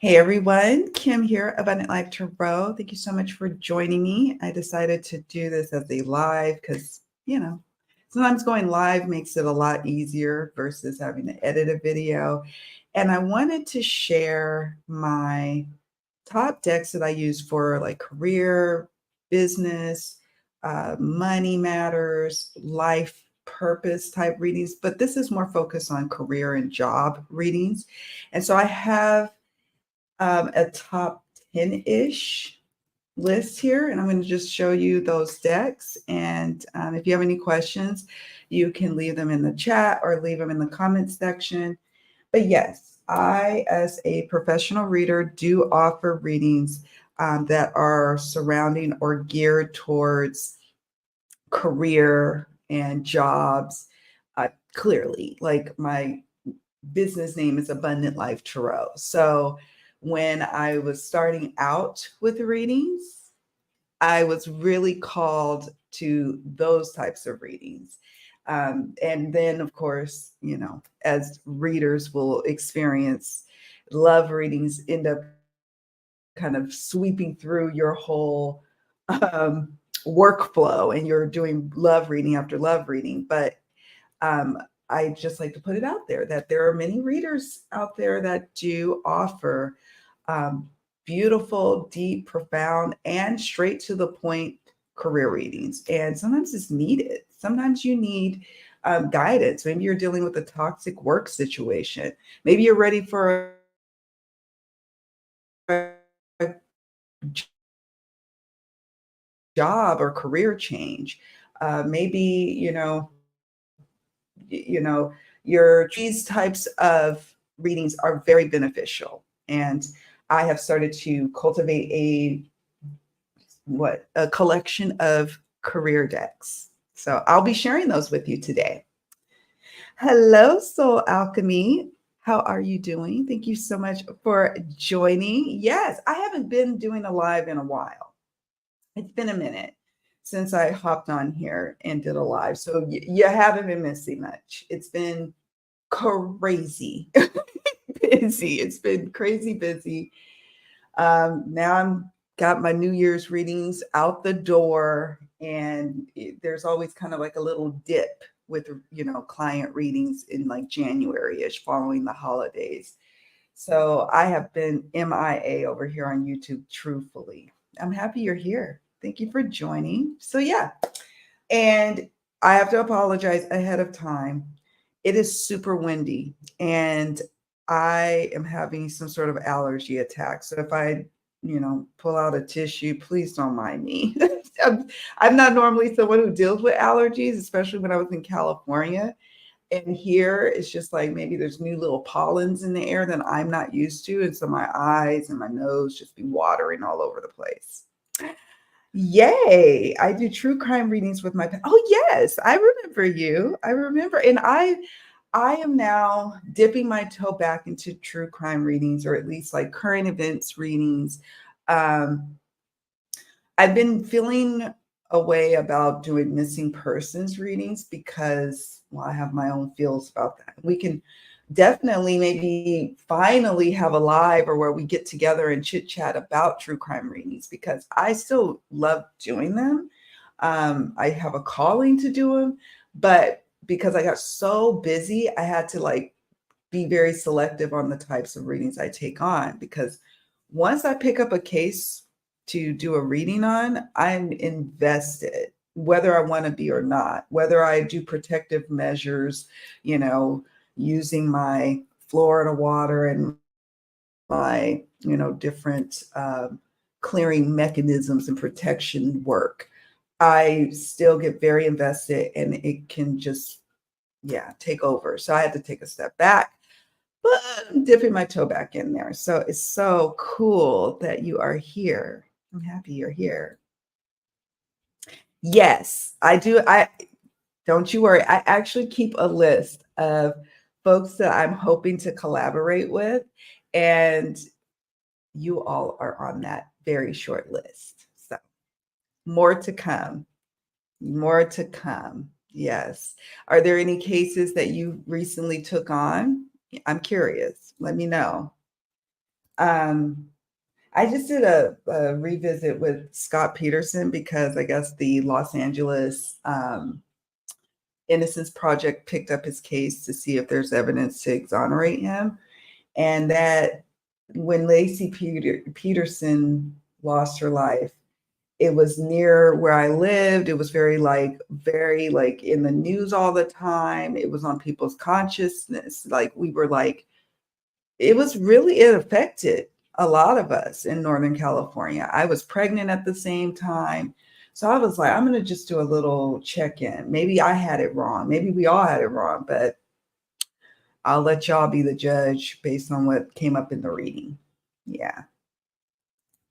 Hey everyone, Kim here, Abundant Life Tarot. Thank you so much for joining me. I decided to do this as a live because, sometimes going live makes it a lot easier versus having to edit a video. And I wanted to share my top decks that I use for like career, business, money matters, life purpose type readings, but this is more focused on career and job readings. And so I have a top 10-ish list here, and I'm going to just show you those decks. And if you have any questions, you can leave them in the chat or leave them in the comments section. But yes, I, as a professional reader, do offer readings that are surrounding or geared towards career and jobs. Clearly, like my business name is Abundant Life Tarot. So when I was starting out with readings, I was really called to those types of readings. And then, of course, as readers will experience, love readings end up kind of sweeping through your whole workflow, and you're doing love reading after love reading. But um, I just like to put it out there that there are many readers out there that do offer um, beautiful, deep, profound, and straight to the point career readings. And sometimes it's needed. Sometimes you need guidance. Maybe you're dealing with a toxic work situation. Maybe you're ready for a job or career change. Maybe, these types of readings are very beneficial. And I have started to cultivate a collection of career decks. So I'll be sharing those with you today. Hello, Soul Alchemy. How are you doing? Thank you so much for joining. Yes, I haven't been doing a live in a while. It's been a minute since I hopped on here and did a live. So you haven't been missing much. It's been crazy busy. It's been crazy busy. Now I'm got my New Year's readings out the door, and there's always kind of like a little dip with client readings in like January-ish following the holidays. So I have been MIA over here on YouTube, truthfully. I'm happy you're here. Thank you for joining. So yeah, and I have to apologize ahead of time. It is super windy and I am having some sort of allergy attack. So if I, pull out a tissue, please don't mind me. I'm not normally someone who deals with allergies, especially when I was in California. And here it's just like maybe there's new little pollens in the air that I'm not used to. And so my eyes and my nose just be watering all over the place. Yay. I do true crime readings with my oh yes, I remember you. I remember. And I am now dipping my toe back into true crime readings, or at least like current events readings. I've been feeling a way about doing missing persons readings because, well, I have my own feels about that. We can definitely maybe finally have a live or where we get together and chit chat about true crime readings, because I still love doing them. I have a calling to do them, but because I got so busy, I had to like be very selective on the types of readings I take on, because once I pick up a case to do a reading on, I'm invested, whether I want to be or not, whether I do protective measures, using my Florida water and my, different clearing mechanisms and protection work. I still get very invested and it can just, take over. So I had to take a step back, but I'm dipping my toe back in there. So it's so cool that you are here. I'm happy you're here. Yes, I do. Don't you worry. I actually keep a list of folks that I'm hoping to collaborate with, and you all are on that very short list. So more to come. More to come. Yes. Are there any cases that you recently took on? I'm curious. Let me know. I just did a revisit with Scott Peterson because I guess the Los Angeles Innocence Project picked up his case to see if there's evidence to exonerate him. And that when Peterson lost her life, it was near where I lived. It was very like in the news all the time. It was on people's consciousness. Like we were like, it affected a lot of us in Northern California. I was pregnant at the same time. So I was like, I'm going to just do a little check-in. Maybe I had it wrong. Maybe we all had it wrong, but I'll let y'all be the judge based on what came up in the reading. Yeah.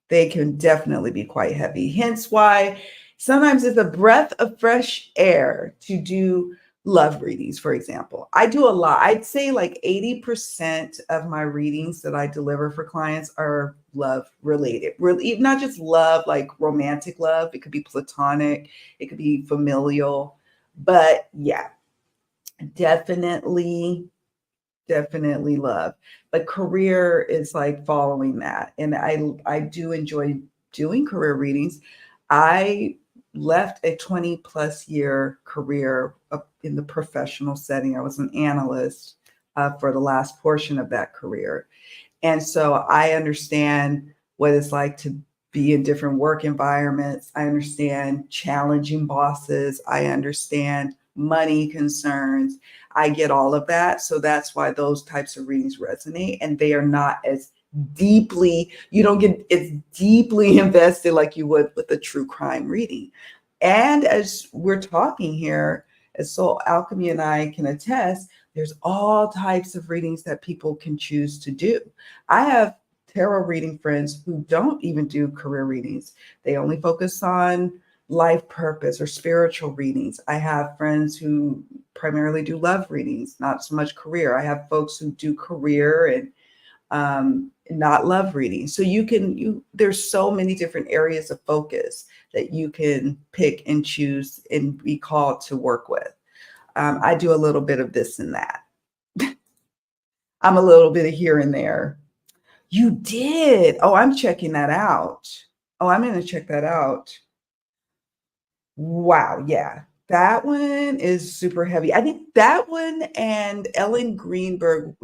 They can definitely be quite heavy. Hence why sometimes it's a breath of fresh air to do love readings, for example. I do a lot. I'd say like 80% of my readings that I deliver for clients are love related. Really, not just love, like romantic love. It could be platonic. It could be familial. But yeah, definitely love, but career is like following that. And I do enjoy doing career readings. I left a 20 plus year career in the professional setting. I was an analyst for the last portion of that career. And so I understand what it's like to be in different work environments. I understand challenging bosses. I understand money concerns. I get all of that. So that's why those types of readings resonate, and they are not as deeply, you don't get as deeply invested like you would with a true crime reading. And as we're talking here, as Soul Alchemy and I can attest, there's all types of readings that people can choose to do. I have tarot reading friends who don't even do career readings. They only focus on life purpose or spiritual readings. I have friends who primarily do love readings, not so much career. I have folks who do career and not love readings. So there's so many different areas of focus that you can pick and choose and be called to work with. I do a little bit of this and that. I'm a little bit of here and there. You did. Oh, I'm checking that out. Oh, I'm going to check that out. Wow. Yeah. That one is super heavy. I think that one and Ellen Greenberg,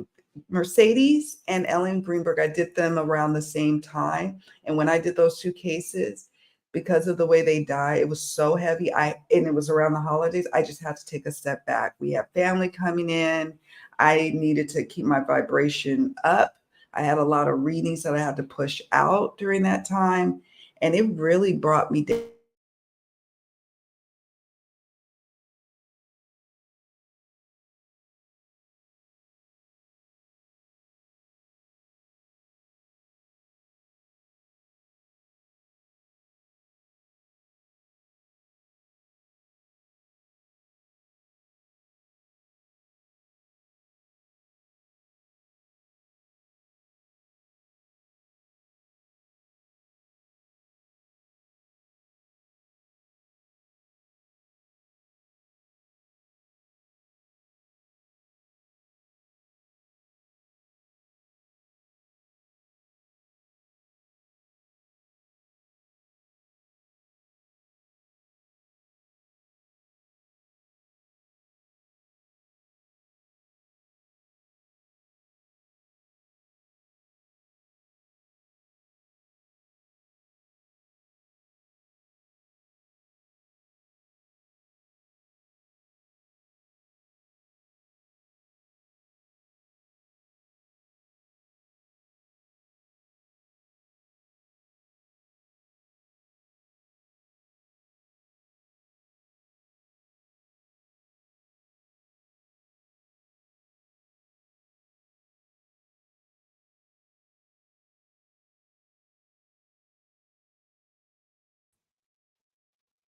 Mercedes and Ellen Greenberg, I did them around the same time. And when I did those two cases, because of the way they die, it was so heavy. And it was around the holidays. I just had to take a step back. We have family coming in. I needed to keep my vibration up. I had a lot of readings that I had to push out during that time. And it really brought me down.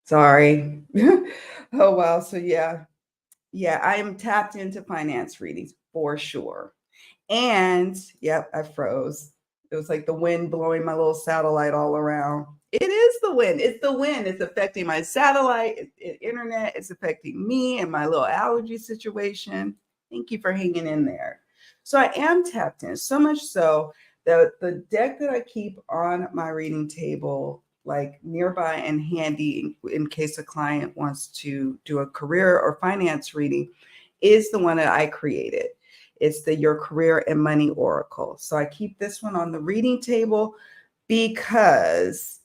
Sorry. Oh, wow. So yeah. Yeah, I am tapped into finance readings for sure. And yep, I froze. It was like the wind blowing my little satellite all around. It is the wind. It's the wind. It's affecting my satellite, internet. It's affecting me and my little allergy situation. Thank you for hanging in there. So I am tapped in, so much so The deck that I keep on my reading table, like nearby and handy in case a client wants to do a career or finance reading, is the one that I created. It's the Your Career and Money Oracle. So I keep this one on the reading table because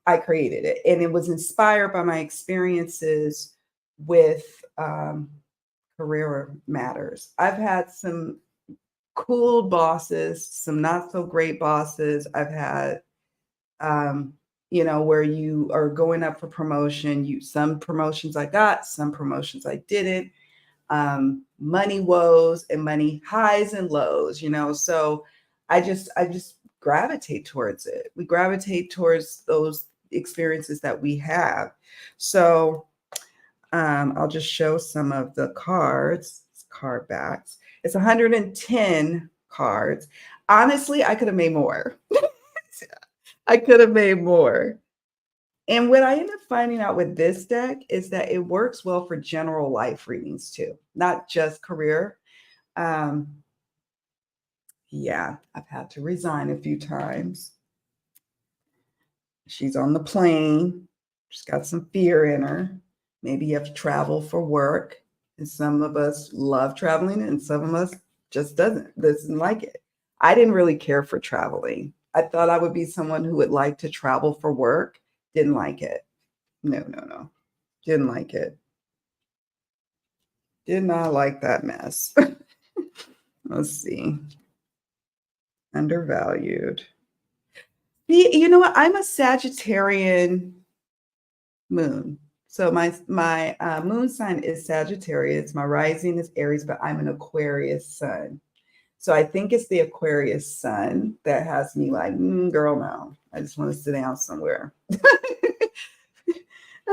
I created it, and it was inspired by my experiences with career matters. I've had some cool bosses, some not so great bosses. I've had, where you are going up for promotion. Some promotions I got, some promotions I didn't. Money woes and money highs and lows. So I just gravitate towards it. We gravitate towards those experiences that we have. So I'll just show some of the cards, card backs. It's 110 cards. Honestly, I could have made more. I could have made more. And what I ended up finding out with this deck is that it works well for general life readings too, not just career. Yeah, I've had to resign a few times. She's on the plane. She's got some fear in her. Maybe you have to travel for work. And some of us love traveling and some of us just doesn't like it. I didn't really care for traveling. I thought I would be someone who would like to travel for work. Didn't like it. No. Didn't like it. Did not like that mess. Let's see. Undervalued. You know what? I'm a Sagittarian moon. So my moon sign is Sagittarius. My rising is Aries, but I'm an Aquarius sun. So I think it's the Aquarius sun that has me like, girl, no. I just want to sit down somewhere.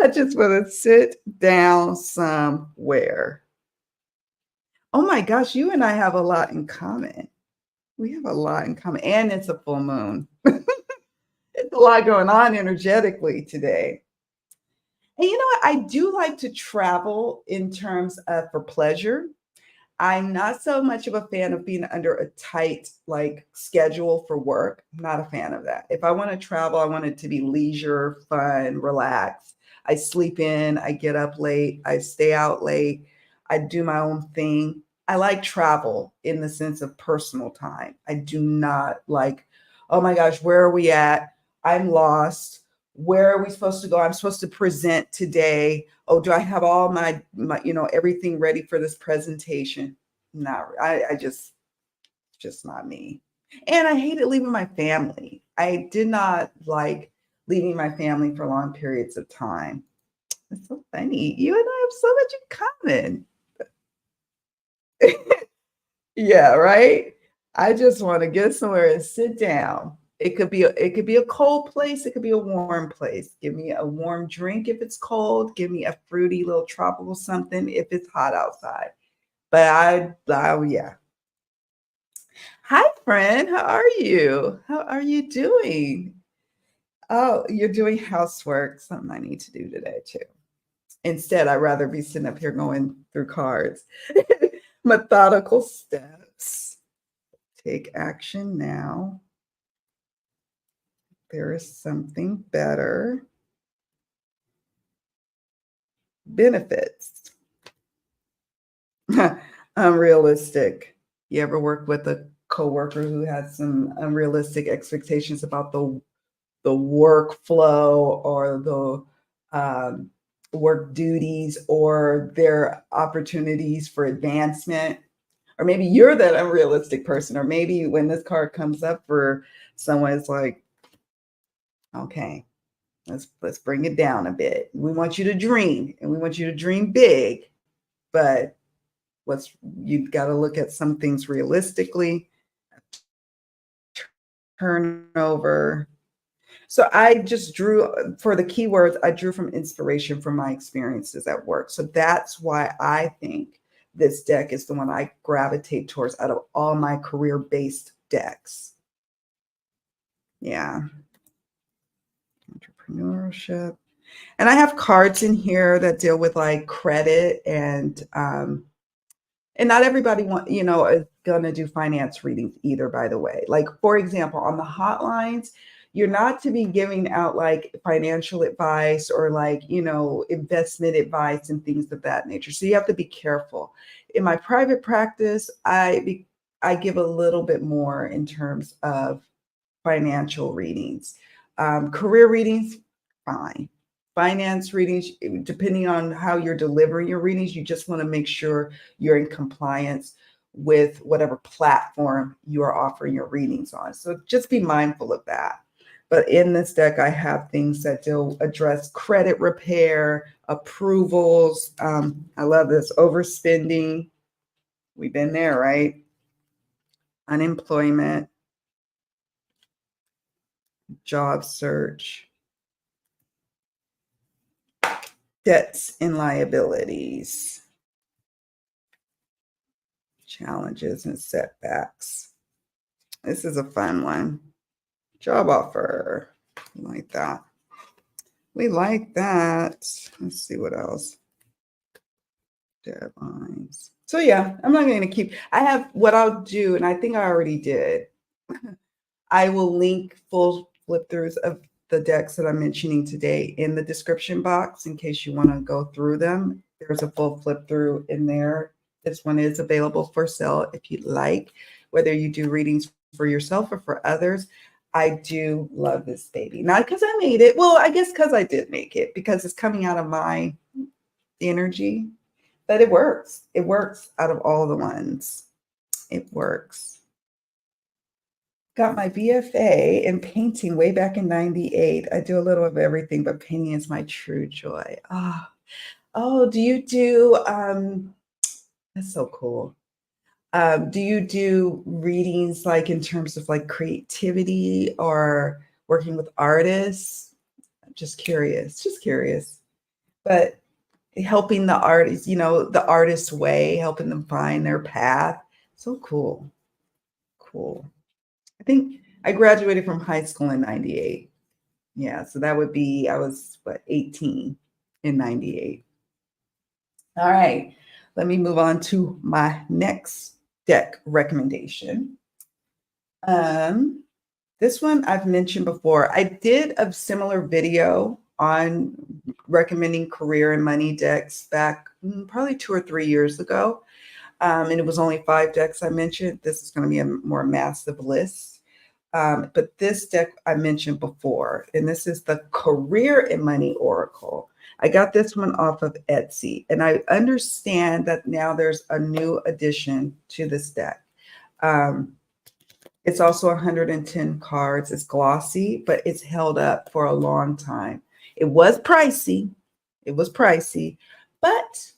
I just want to sit down somewhere. Oh my gosh, you and I have a lot in common. We have a lot in common. And it's a full moon. It's a lot going on energetically today. And you know what? I do like to travel in terms of for pleasure. I'm not so much of a fan of being under a tight schedule for work. I'm not a fan of that. If I want to travel, I want it to be leisure, fun, relaxed. I sleep in, I get up late, I stay out late, I do my own thing. I like travel in the sense of personal time. I do not like, oh my gosh, where are we at? I'm lost. Where are we supposed to go? I'm supposed to present today. Oh, do I have all my everything ready for this presentation? No, I just not me. And I hated leaving my family. I did not like leaving my family for long periods of time. It's so funny. You and I have so much in common. Yeah, right? I just want to get somewhere and sit down. It could be a cold place. It could be a warm place. Give me a warm drink if it's cold. Give me a fruity little tropical something if it's hot outside. But yeah. Hi, friend. How are you? How are you doing? Oh, you're doing housework. Something I need to do today too. Instead, I'd rather be sitting up here going through cards. Methodical steps. Take action now. There is something better. Benefits. Unrealistic. You ever work with a coworker who has some unrealistic expectations about the workflow or the work duties or their opportunities for advancement? Or maybe you're that unrealistic person, or maybe when this card comes up for someone, it's like, okay, let's bring it down a bit. We want you to dream, and we want you to dream big, but you've got to look at some things realistically. Turnover. So I just drew for the keywords. I drew from inspiration from my experiences at work. So that's why I think this deck is the one I gravitate towards out of all my career-based decks. Yeah. Entrepreneurship. And I have cards in here that deal with like credit and And not everybody is going to do finance readings either, by the way. Like, for example, on the hotlines, you're not to be giving out like financial advice or like, investment advice and things of that nature. So you have to be careful. In my private practice, I give a little bit more in terms of financial readings. Career readings, fine. Finance readings, depending on how you're delivering your readings, you just want to make sure you're in compliance with whatever platform you are offering your readings on. So just be mindful of that. But in this deck, I have things that do address credit repair, approvals. I love this, overspending. We've been there, right? Unemployment, job search, debts and liabilities, challenges and setbacks. This is a fun one. Job offer. We like that. We like that. Let's see what else. Deadlines. So yeah, I'm not going to keep. I have what I'll do, and I think I already did. I will link full flip throughs of the decks that I'm mentioning today in the description box in case you want to go through them. There's a full flip through in there. This one is available for sale if you'd like, whether you do readings for yourself or for others. I do love this baby. Not because I made it. Well, I guess because I did make it, because it's coming out of my energy, but it works. It works out of all the ones. It works. Got my BFA in painting way back in 98. I do a little of everything, but painting is my true joy. Oh, do you do, that's so cool. Do you do readings like in terms of like creativity or working with artists? I'm just curious, but helping the artists, the artist's way, helping them find their path. So cool. Cool. I think I graduated from high school in 98. Yeah, so that would be, I was, 18 in 98. All right, let me move on to my next deck recommendation. This one I've mentioned before. I did a similar video on recommending career and money decks back probably 2 or 3 years ago. And it was only 5 decks I mentioned. This is going to be a more massive list. But this deck I mentioned before, and this is the Career and Money Oracle. I got this one off of Etsy, and I understand that now there's a new addition to this deck. It's also 110 cards. It's glossy, but it's held up for a long time. It was pricey. But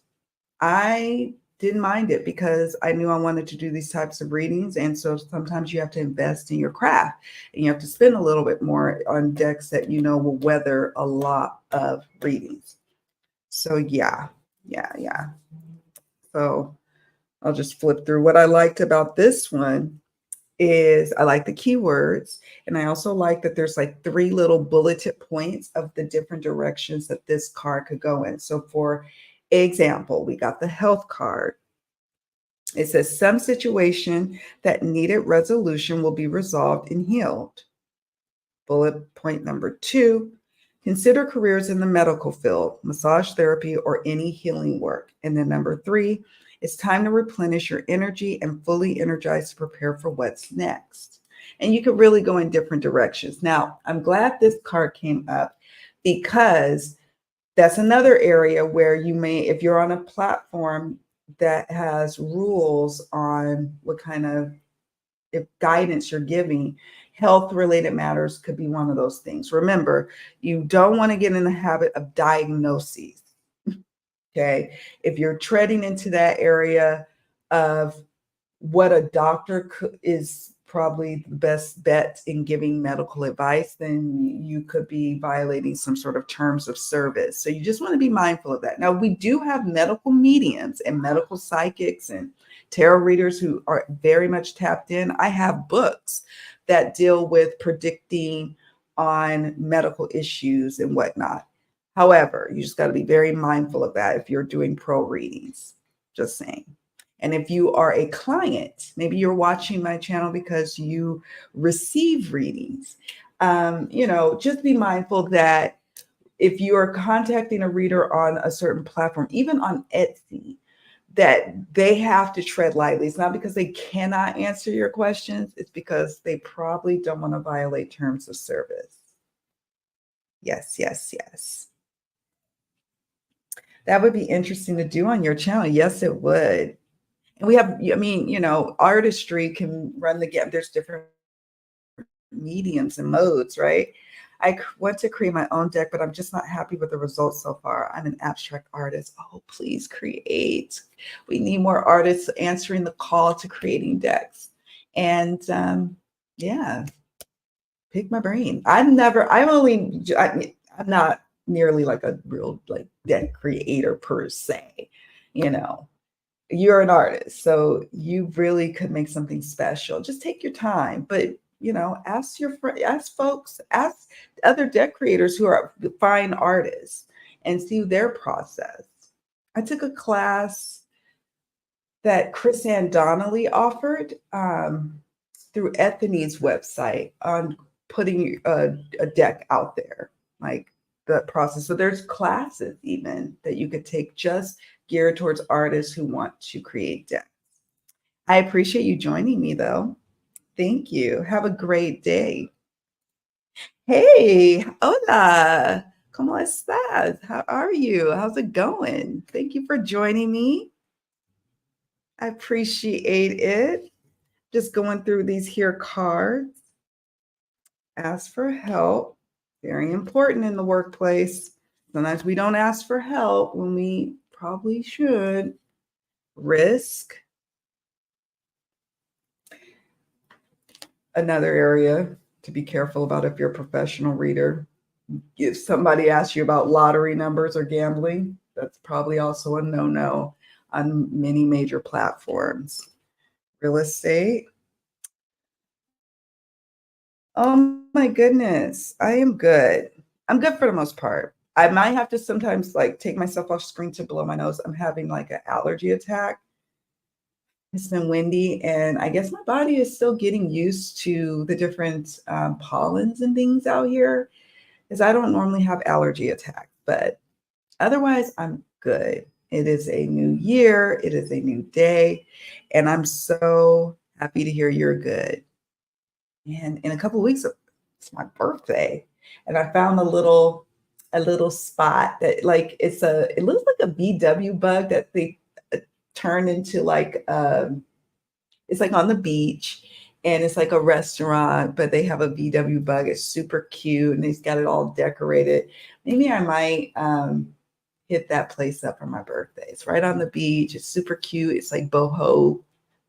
I didn't mind it because I knew I wanted to do these types of readings. And so sometimes you have to invest in your craft and you have to spend a little bit more on decks that will weather a lot of readings. So yeah. So I'll just flip through. What I liked about this one is I like the keywords. And I also like that there's like 3 little bulleted points of the different directions that this card could go in. So for example, we got the health card. It says some situation that needed resolution will be resolved and healed. Bullet point number 2, consider careers in the medical field, massage therapy, or any healing work. And then number 3, it's time to replenish your energy and fully energized to prepare for what's next. And you could really go in different directions. Now, I'm glad this card came up because that's another area where you may, if you're on a platform that has rules on what kind of guidance you're giving, health related matters could be one of those things. Remember, you don't want to get in the habit of diagnoses. Okay. If you're treading into that area of what a doctor is probably the best bet in giving medical advice, then you could be violating some sort of terms of service. So you just want to be mindful of that. Now, we do have medical mediums and medical psychics and tarot readers who are very much tapped in. I have books that deal with predicting on medical issues and whatnot. However, you just got to be very mindful of that if you're doing pro readings, just saying. And if you are a client, maybe you're watching my channel because you receive readings, just be mindful that if you are contacting a reader on a certain platform, even on Etsy, that they have to tread lightly. It's not because they cannot answer your questions, it's because they probably don't want to violate terms of service. Yes, yes, yes. That would be interesting to do on your channel. Yes, it would. And we have, I mean, artistry can run the gamut. There's different mediums and modes, right? I want to create my own deck, but I'm just not happy with the results so far. I'm an abstract artist. Oh, please create. We need more artists answering the call to creating decks. And yeah, pick my brain. I'm not nearly like a real like deck creator per se. You're an artist, so you really could make something special. Just take your time, but ask your friend, ask folks, ask other deck creators who are fine artists and see their process. I took a class that Chris Ann Donnelly offered through Ethany's website on putting a deck out there, like the process. So there's classes even that you could take just geared towards artists who want to create decks. I appreciate you joining me though. Thank you. Have a great day. Hey, hola. ¿Cómo estás? How are you? How's it going? Thank you for joining me. I appreciate it. Just going through these here cards. Ask for help. Very important in the workplace. Sometimes we don't ask for help when we probably should. Risk. Another area to be careful about if you're a professional reader. If somebody asks you about lottery numbers or gambling, that's probably also a no-no on many major platforms. Real estate. Oh my goodness, I am good. I'm good for the most part. I might have to sometimes like take myself off screen to blow my nose. I'm having like an allergy attack. It's been windy, and I guess my body is still getting used to the different pollens and things out here, because I don't normally have allergy attacks, but otherwise I'm good. It is a new year. It is a new day, and I'm so happy to hear you're good. And in a couple of weeks, it's my birthday, and I found a little spot that like it looks like a VW bug that they turn into like it's like on the beach, and it's like a restaurant, but they have a VW bug. It's super cute, and he's got it all decorated. Maybe I might hit that place up for my birthday. It's right on the beach. It's super cute. It's like boho,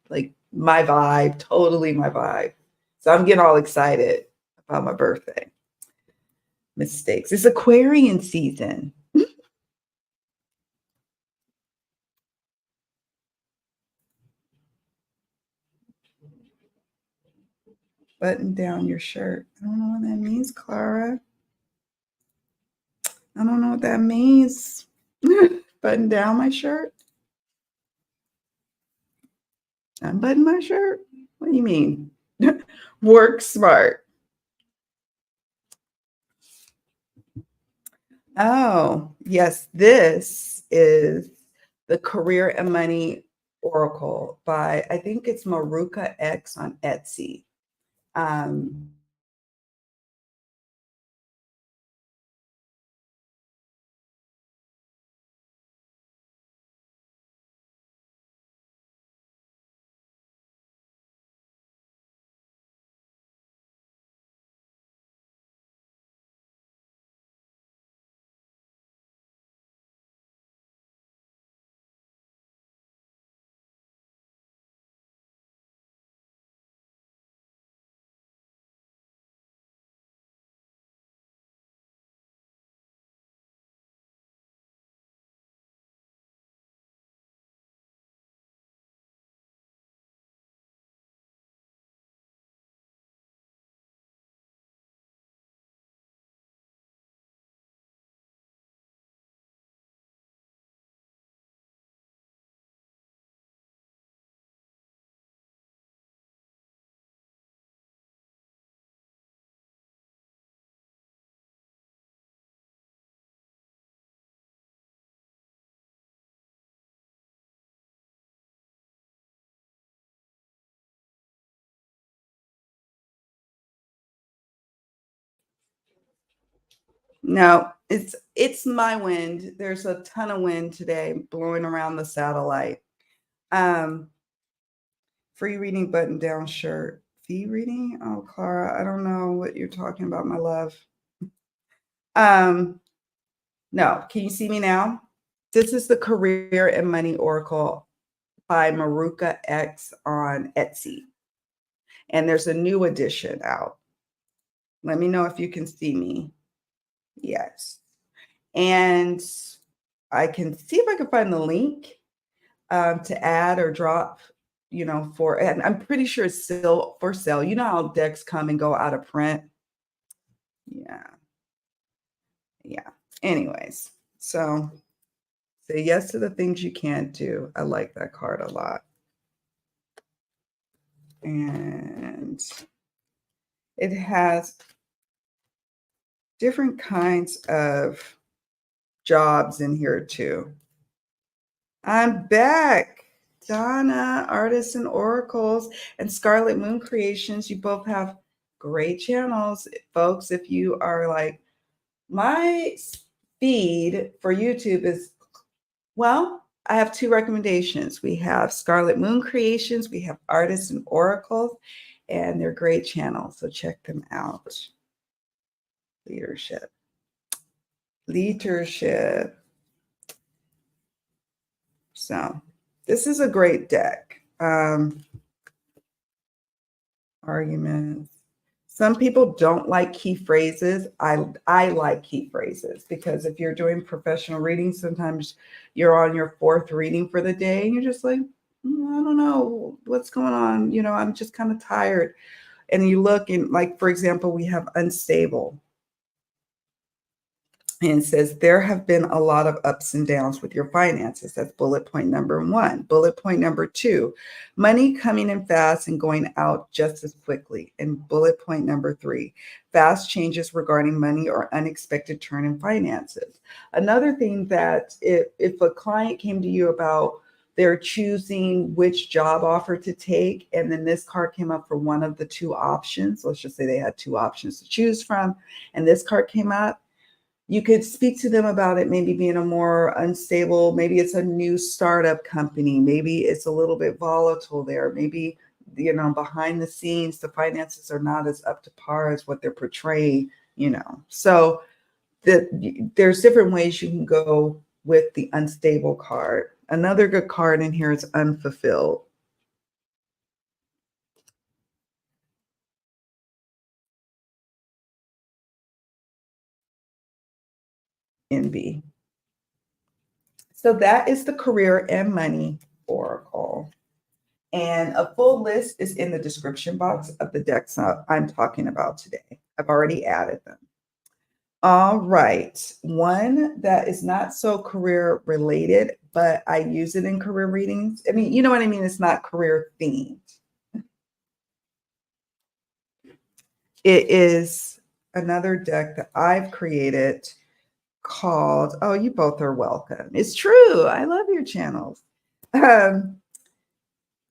like my vibe, totally my vibe. So I'm getting all excited about my birthday. Mistakes. It's Aquarian season. Button down your shirt. I don't know what that means, Clara. I don't know what that means. Button down my shirt. Unbutton my shirt. What do you mean? Work smart. Oh, yes. This is the Career and Money Oracle by, I think it's Maruka X on Etsy. Um, No, it's my wind. There's a ton of wind today blowing around the satellite. Um, Free reading button down shirt. Fee reading? Oh, Clara, I don't know what you're talking about, my love. Um, no, can you see me now? This is the Career and Money Oracle by Maruka X on Etsy. And there's a new edition out. Let me know if you can see me. Yes. And I can see if I can find the link to add or drop, and I'm pretty sure it's still for sale. You know how decks come and go out of print? Yeah. Yeah. Anyways, so say yes to the things you can't do. I like that card a lot. And it has different kinds of jobs in here too. I'm back. Donna, Artists and Oracles, and Scarlet Moon Creations. You both have great channels, folks. If you are like, my feed for YouTube is, well, I have two recommendations. We have Scarlet Moon Creations, we have Artists and Oracles, and they're great channels. So check them out. Leadership. So this is a great deck. Arguments. Some people don't like key phrases. I like key phrases because if you're doing professional readings, sometimes you're on your fourth reading for the day and you're just like, I don't know what's going on. I'm just kind of tired. And you look and, like, for example, we have unstable. And it says, there have been a lot of ups and downs with your finances. That's bullet point number 1. Bullet point number 2, money coming in fast and going out just as quickly. And bullet point number 3, fast changes regarding money or unexpected turn in finances. Another thing that if a client came to you about they're choosing which job offer to take, and then this card came up for one of the two options, let's just say they had two options to choose from, and this card came up, you could speak to them about it maybe being a more unstable, maybe it's a new startup company, maybe it's a little bit volatile there, maybe behind the scenes the finances are not as up to par as what they're portraying. So there's different ways you can go with the unstable card. Another good card in here is unfulfilled. Envy. So that is the Career and Money Oracle. And a full list is in the description box of the decks I'm talking about today. I've already added them. All right. One that is not so career related, but I use it in career readings. I mean, you know what I mean? It's not career themed. It is another deck that I've created called, oh, you both are welcome. It's true. I love your channels. And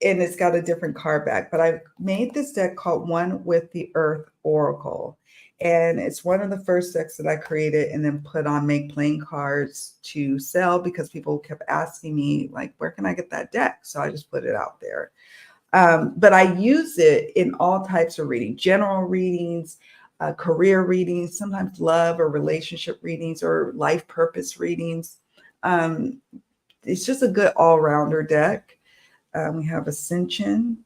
it's got a different card back, but I've made this deck called One with the Earth Oracle. And it's one of the first decks that I created and then put on Make Playing cards to sell because people kept asking me, like, where can I get that deck? So I just put it out there. But I use it in all types of reading, general readings, career readings, sometimes love or relationship readings or life purpose readings. It's just a good all-rounder deck. We have Ascension,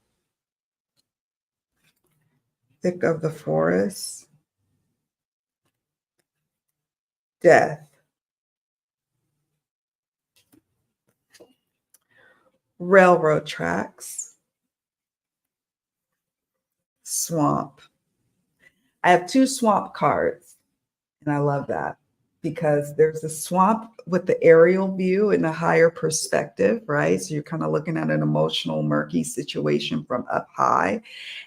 Thick of the Forest, Death, Railroad Tracks, Swamp. I have two swamp cards, and I love that because there's a swamp with the aerial view and a higher perspective, right? So you're kind of looking at an emotional, murky situation from up high.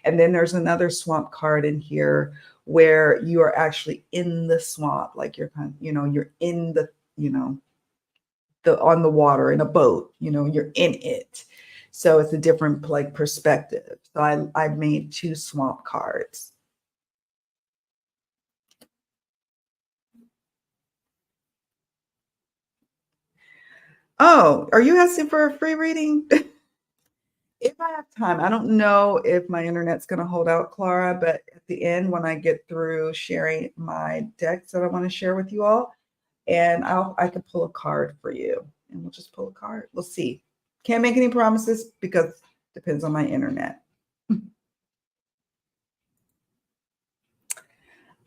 And then there's another swamp card in here where you are actually in the swamp, like you're kind of, you're in the, on the water in a boat, you're in it. So it's a different like perspective. So I made two swamp cards. Oh, are you asking for a free reading? If I have time, I don't know if my internet's going to hold out, Clara, but at the end, when I get through sharing my decks that I want to share with you all, and I can pull a card for you, and we'll just pull a card. We'll see. Can't make any promises because it depends on my internet.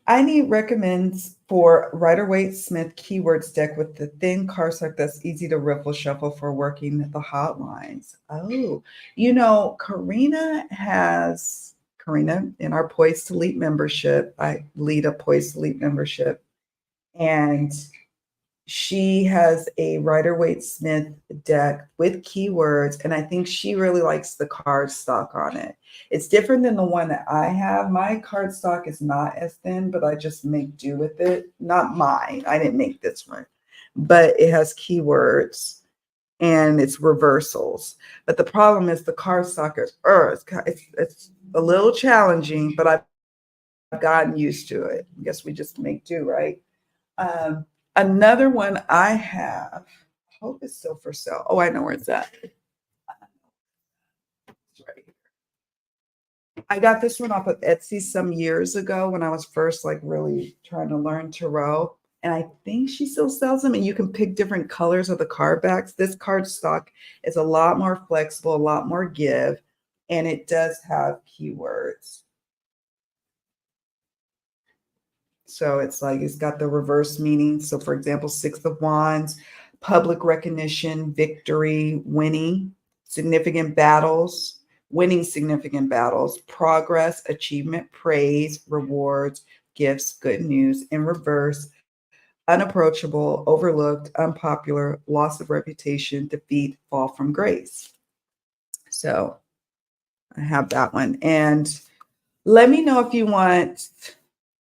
I need recommends for Rider-Waite-Smith keywords deck with the thin cardstock that's easy to riffle shuffle for working the hotlines. Oh, Karina in our Poised to Leap membership. I lead a Poised to Leap membership, and she has a Rider-Waite-Smith deck with keywords, and I think she really likes the card stock on it. It's different than the one that I have. My card stock is not as thin, but I just make do with it. Not mine. I didn't make this one, but it has keywords and it's reversals. But the problem is the card stock is it's a little challenging, but I've gotten used to it. I guess we just make do, right? Another one I have, I hope it's still for sale. Oh, I know where it's at. It's right here. I got this one off of Etsy some years ago when I was first like really trying to learn tarot. And I think she still sells them, and you can pick different colors of the card backs. This card stock is a lot more flexible, a lot more give, and it does have keywords. So it's like it's got the reverse meaning. So for example, Six of Wands, public recognition, victory, winning significant battles, progress, achievement, praise, rewards, gifts, good news. In reverse, unapproachable, overlooked, unpopular, loss of reputation, defeat, fall from grace. So I have that one. And let me know if you want,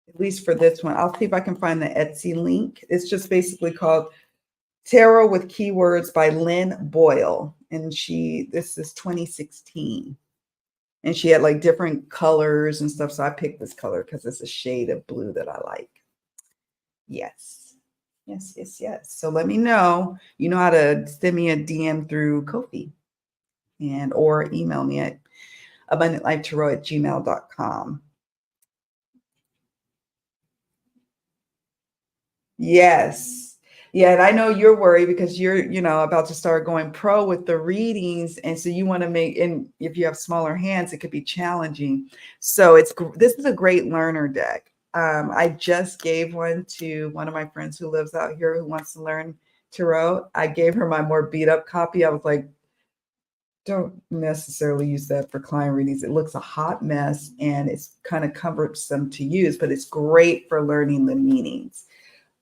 at least for this one. I'll see if I can find the Etsy link. It's just basically called Tarot with Keywords by Lynn Boyle. And this is 2016. And she had like different colors and stuff. So I picked this color because it's a shade of blue that I like. Yes. Yes, yes, yes. So let me know. You know how to send me a DM through Ko-fi or email me at abundantlifetarot@gmail.com. Yes. Yeah, and I know you're worried because you're, about to start going pro with the readings, and so you want to and if you have smaller hands, it could be challenging. So this is a great learner deck. I just gave one to one of my friends who lives out here who wants to learn tarot. I gave her my more beat up copy. I was like, don't necessarily use that for client readings. It looks a hot mess and it's kind of cumbersome to use, but it's great for learning the meanings.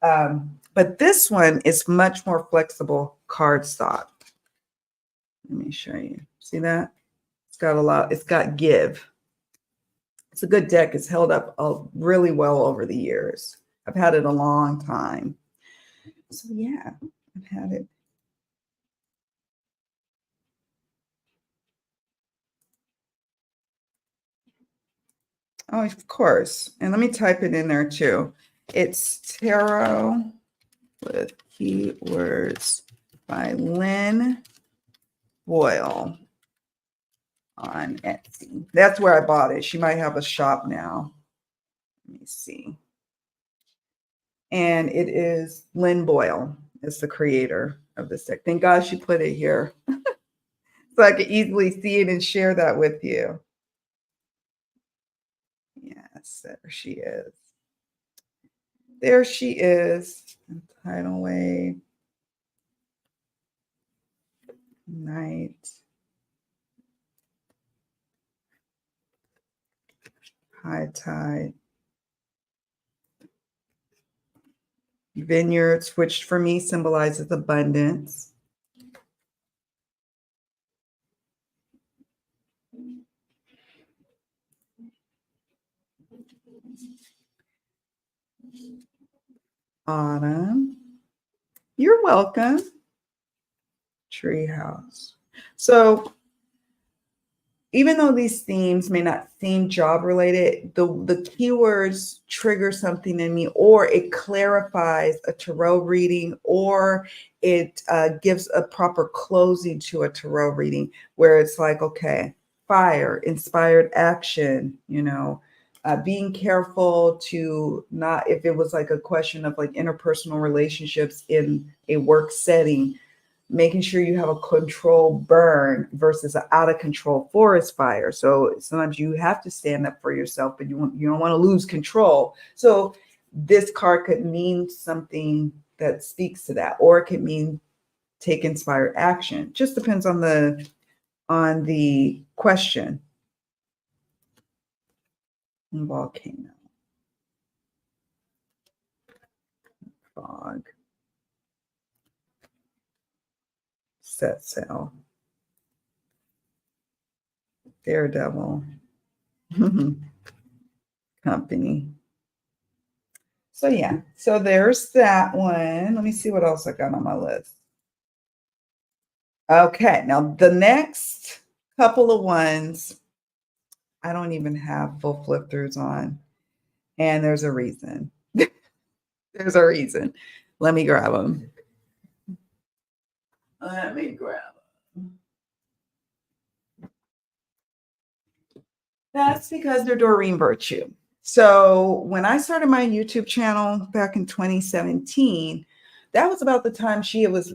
But this one is much more flexible cardstock. Let me show you. See that? It's got give. It's a good deck. It's held up really well over the years. I've had it a long time. So yeah, I've had it. Oh, of course. And let me type it in there too. It's Tarot with Keywords by Lynn Boyle on Etsy. That's where I bought it. She might have a shop now. Let me see. And it is Lynn Boyle is the creator of this deck. Thank God she put it here so I could easily see it and share that with you. Yes, there she is. There she is. Tidal wave. Night. High tide. Vineyards, which for me symbolizes abundance. Autumn. You're welcome. Treehouse. So even though these themes may not seem job related, the keywords trigger something in me, or it clarifies a tarot reading, or it gives a proper closing to a tarot reading where it's like, okay, fire, inspired action, being careful to not, if it was like a question of like interpersonal relationships in a work setting, making sure you have a controlled burn versus an out of control forest fire. So sometimes you have to stand up for yourself, but you don't want to lose control. So this card could mean something that speaks to that, or it could mean take inspired action. Just depends on the question. Volcano, fog, set sail, daredevil, company. So yeah, so there's that one. Let me see what else I got on my list. Okay, now the next couple of ones, I don't even have full flip throughs on, and there's a reason. There's a reason. Let me grab them. Let me grab them. That's because they're Doreen Virtue. So when I started my YouTube channel back in 2017, that was about the time she was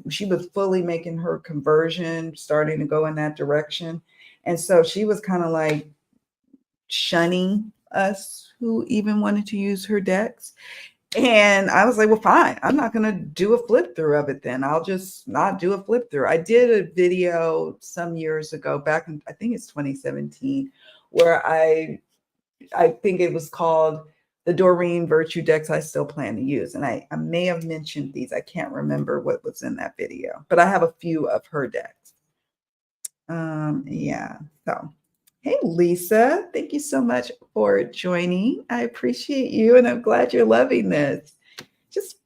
fully making her conversion, starting to go in that direction. And so she was kind of like shunning us who even wanted to use her decks. And I was like, well, fine. I'm not going to do a flip through of it then. I'll just not do a flip through. I did a video some years ago, back in, I think it's 2017, where I think it was called the Doreen Virtue decks I still plan to use. And I may have mentioned these. I can't remember what was in that video, but I have a few of her decks. Yeah. So, hey, Lisa, thank you so much for joining. I appreciate you, and I'm glad you're loving this. Just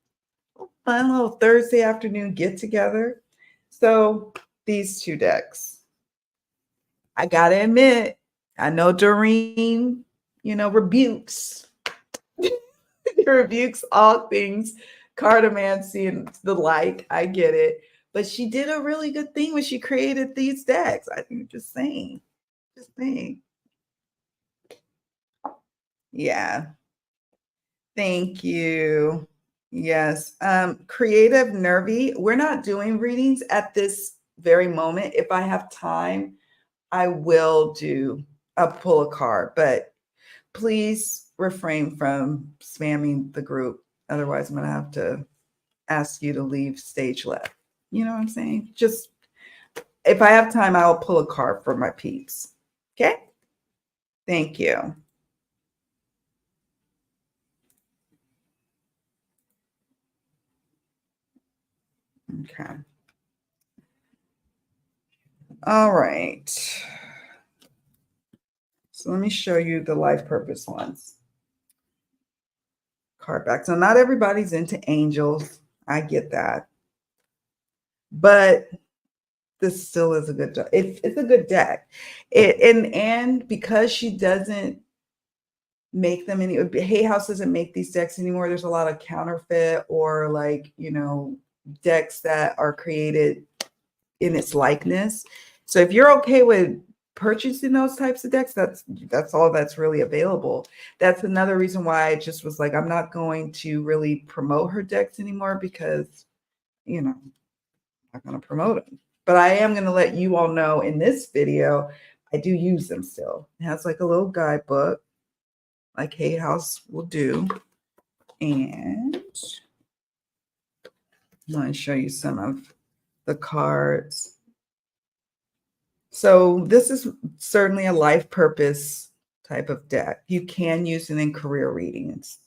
a fun little Thursday afternoon get together. So, these two decks, I got to admit, I know Doreen, rebukes. Rebukes all things cartomancy and the like. I get it. But she did a really good thing when she created these decks. I think just saying. Just saying. Yeah. Thank you. Yes. Creative Nervy. We're not doing readings at this very moment. If I have time, I will pull a card, but please refrain from spamming the group. Otherwise, I'm going to have to ask you to leave stage left. You know what I'm saying? Just if I have time, I'll pull a card for my peeps. Okay? Thank you. Okay. All right. So let me show you the life purpose ones. Card back. So not everybody's into angels. I get that. But this still is a good deck. It's a good deck. And because she doesn't make them any, Hay House doesn't make these decks anymore. There's a lot of counterfeit or decks that are created in its likeness. So if you're okay with purchasing those types of decks, that's all that's really available. That's another reason why I just was like, I'm not going to really promote her decks anymore because, I'm not going to promote them. But I am going to let you all know in this video, I do use them still. It has like a little guidebook, like Hay House will do. And I'm going to show you some of the cards. So this is certainly a life purpose type of deck. You can use it in career readings.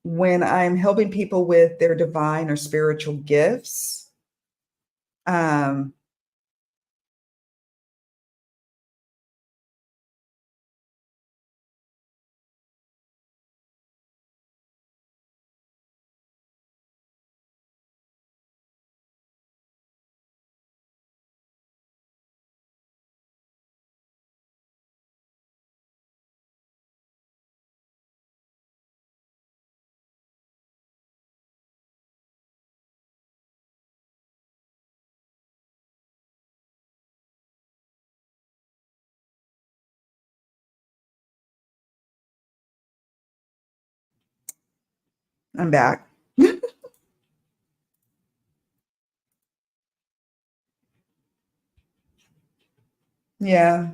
When I'm helping people with their divine or spiritual gifts, I'm back. Yeah,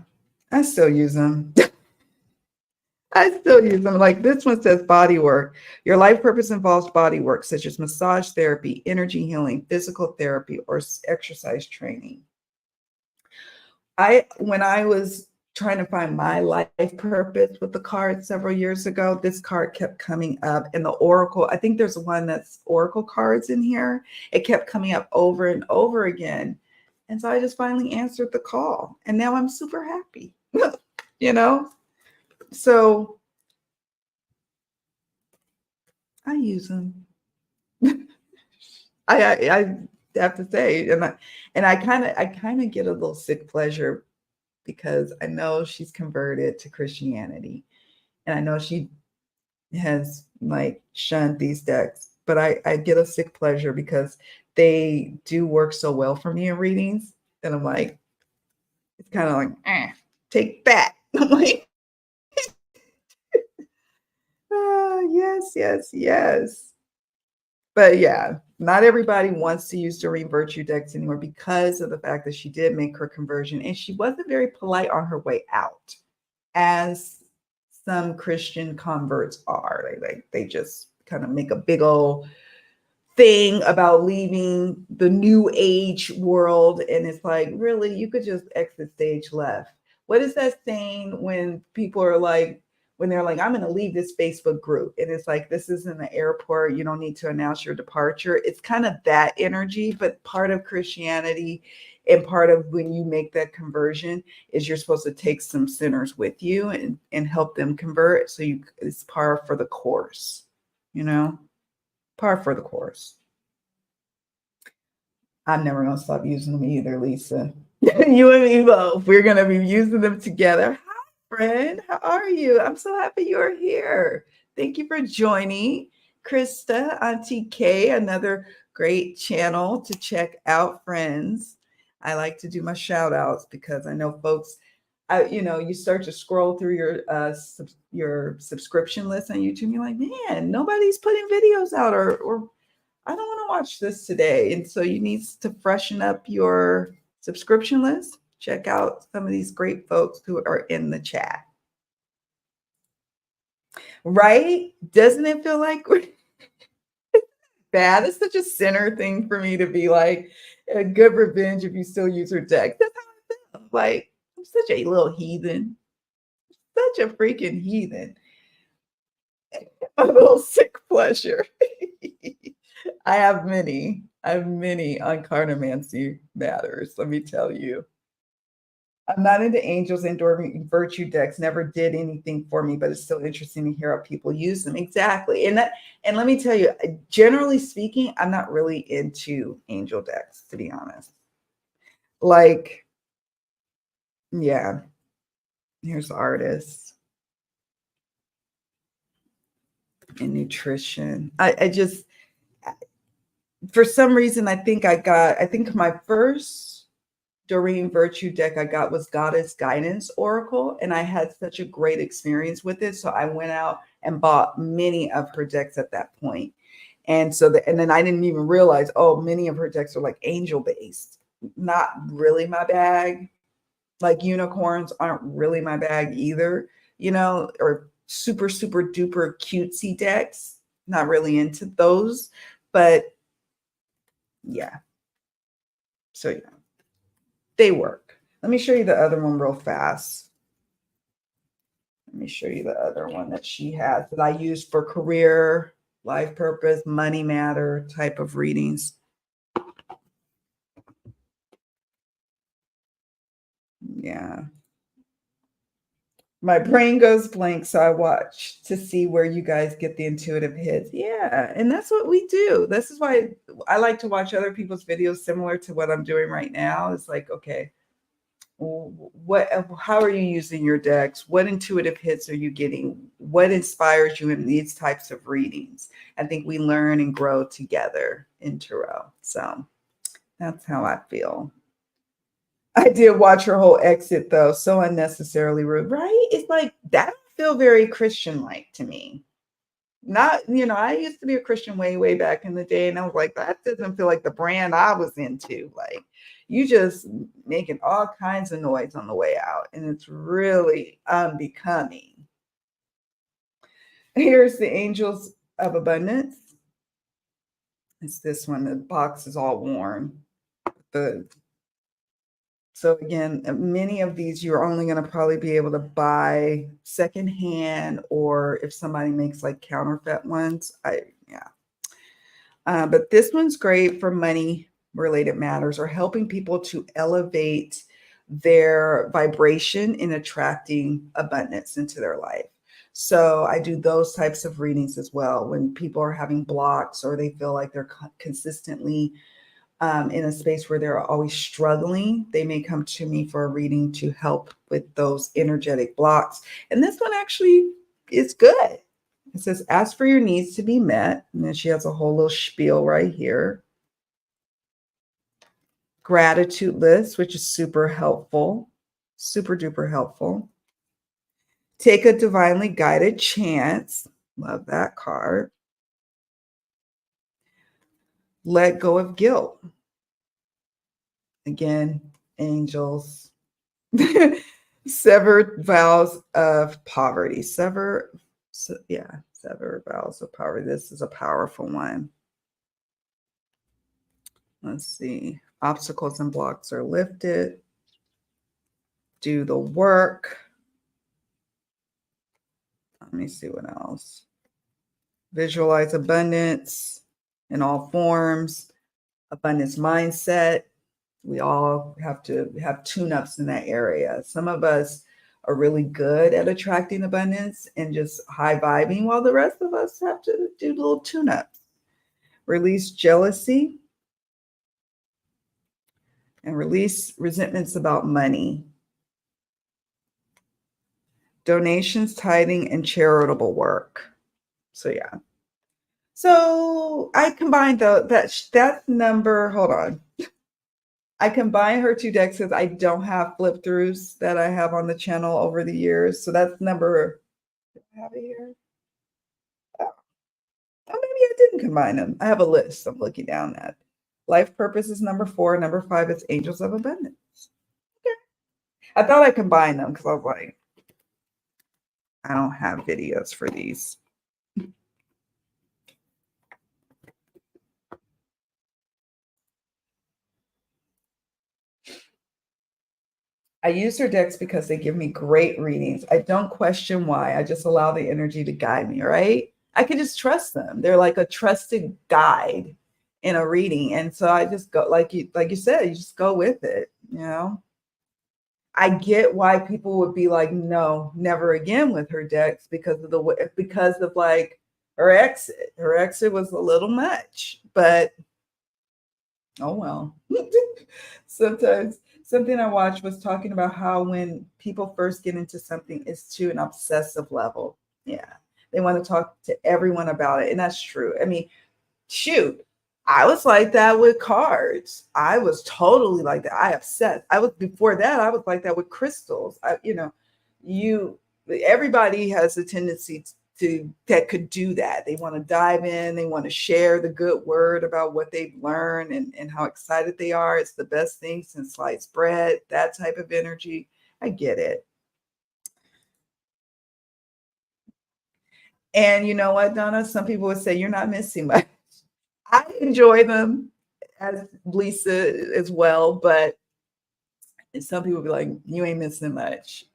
I still use them. I still use them. Like this one says body work. Your life purpose involves body work, such as massage therapy, energy healing, physical therapy, or exercise training. When I was trying to find my life purpose with the card several years ago, this card kept coming up. And the Oracle, I think there's one that's Oracle cards in here. It kept coming up over and over again. And so I just finally answered the call. And now I'm super happy, you know? So I use them. I have to say, and I kind of get a little sick pleasure because I know she's converted to Christianity, and I know she has like shunned these decks, but I get a sick pleasure because they do work so well for me in readings, and I'm like, it's kind of like, take that. I'm like, yes, yes, yes. But yeah, not everybody wants to use Doreen Virtue decks anymore because of the fact that she did make her conversion and she wasn't very polite on her way out, as some Christian converts are. They just kind of make a big old thing about leaving the new age world. And it's like, really, you could just exit stage left. What is that saying when people are like, when they're like, I'm going to leave this Facebook group? And it's like, this isn't an airport. You don't need to announce your departure. It's kind of that energy, but part of Christianity and part of when you make that conversion is you're supposed to take some sinners with you and help them convert. So it's par for the course, par for the course. I'm never going to stop using them either, Lisa. You and me both. We're going to be using them together. Hi, friend. How are you? I'm so happy you're here. Thank you for joining. Krista, Auntie K, another great channel to check out, friends. I like to do my shout outs because I know folks, you start to scroll through your subscription list on YouTube. You're like, man, nobody's putting videos out, or I don't want to watch this today. And so you need to freshen up your subscription list. Check out some of these great folks who are in the chat. Right? Doesn't it feel like we're bad? It's such a sinner thing for me to be like, a good revenge if you still use her deck. That's how I feel. Like, I'm such a little heathen. Such a freaking heathen. A little sick pleasure. I have many on cartomancy matters. Let me tell you. I'm not into angels and Doreen Virtue decks. Never did anything for me, but it's still interesting to hear how people use them. Exactly. And let me tell you, generally speaking, I'm not really into angel decks, to be honest. Like, yeah. Here's artists and nutrition. I just, for some reason, I think my first Doreen Virtue deck I got was Goddess Guidance Oracle, and I had such a great experience with it. So I went out and bought many of her decks at that point. And then I didn't even realize, many of her decks are like angel based. Not really my bag. Like unicorns aren't really my bag either, or super, super duper cutesy decks. Not really into those, but yeah. So yeah. They work. Let me show you the other one real fast. Let me show you the other one that she has that I use for career, life purpose, money matter type of readings. Yeah. My brain goes blank, so I watch to see where you guys get the intuitive hits. Yeah, and that's what we do. This is why I like to watch other people's videos similar to what I'm doing right now. It's like, okay, how are you using your decks? What intuitive hits are you getting? What inspires you in these types of readings? I think we learn and grow together in tarot. So that's how I feel. I did watch her whole exit though, so unnecessarily rude, right? It's like that don't feel very Christian like to me. Not, I used to be a Christian way, way back in the day, and I was like, that doesn't feel like the brand I was into. Like, you just making all kinds of noise on the way out, and it's really unbecoming. Here's the Angels of Abundance. It's this one. The box is all worn. So again, many of these you're only going to probably be able to buy secondhand, or if somebody makes like counterfeit ones. But this one's great for money related matters, or helping people to elevate their vibration in attracting abundance into their life. So I do those types of readings as well when people are having blocks, or they feel like they're consistently in a space where they're always struggling. They may come to me for a reading to help with those energetic blocks. And this one actually is good. It says, ask for your needs to be met. And then she has a whole little spiel right here. Gratitude list, which is super helpful, super duper helpful. Take a divinely guided chance. Love that card. Let go of guilt. Again, angels. Severed vows of poverty. Sever vows of poverty. This is a powerful one. Let's see. Obstacles and blocks are lifted. Do the work. Let me see what else. Visualize abundance in all forms. Abundance mindset. We all have to have tune-ups in that area. Some of us are really good at attracting abundance and just high vibing, while the rest of us have to do little tune-ups. Release jealousy and release resentments about money. Donations, tithing, and charitable work. So yeah. So I combined that number. Hold on. I combine her two decks because I don't have flip throughs that I have on the channel over the years. So that's number. Do I have it here? Oh, maybe I didn't combine them. I have a list I'm looking down at. Life purpose is number 4. Number 5 is Angels of Abundance. Okay. I thought I combined them because I was like, I don't have videos for these. I use her decks because they give me great readings. I don't question why. I just allow the energy to guide me, right? I can just trust them. They're like a trusted guide in a reading. And so I just go, like you said, you just go with it, I get why people would be like, no, never again with her decks because of like her exit. Her exit was a little much, but oh well. Sometimes something I watched was talking about how when people first get into something, it's to an obsessive level. Yeah. They want to talk to everyone about it. And that's true. I mean, shoot, I was like that with cards. I was totally like that. Before that, I was like that with crystals. Everybody has a tendency that could do that. They want to dive in. They want to share the good word about what they've learned and how excited they are. It's the best thing since sliced bread, that type of energy. I get it. And you know what, Donna? Some people would say you're not missing much. I enjoy them, as Lisa as well, but some people be like, you ain't missing much.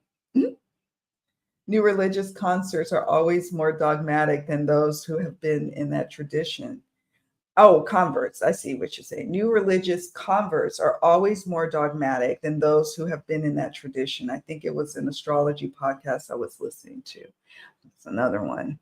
New religious concerts are always more dogmatic than those who have been in that tradition. Oh, converts. I see what you're saying. New religious converts are always more dogmatic than those who have been in that tradition. I think it was an astrology podcast I was listening to. It's another one.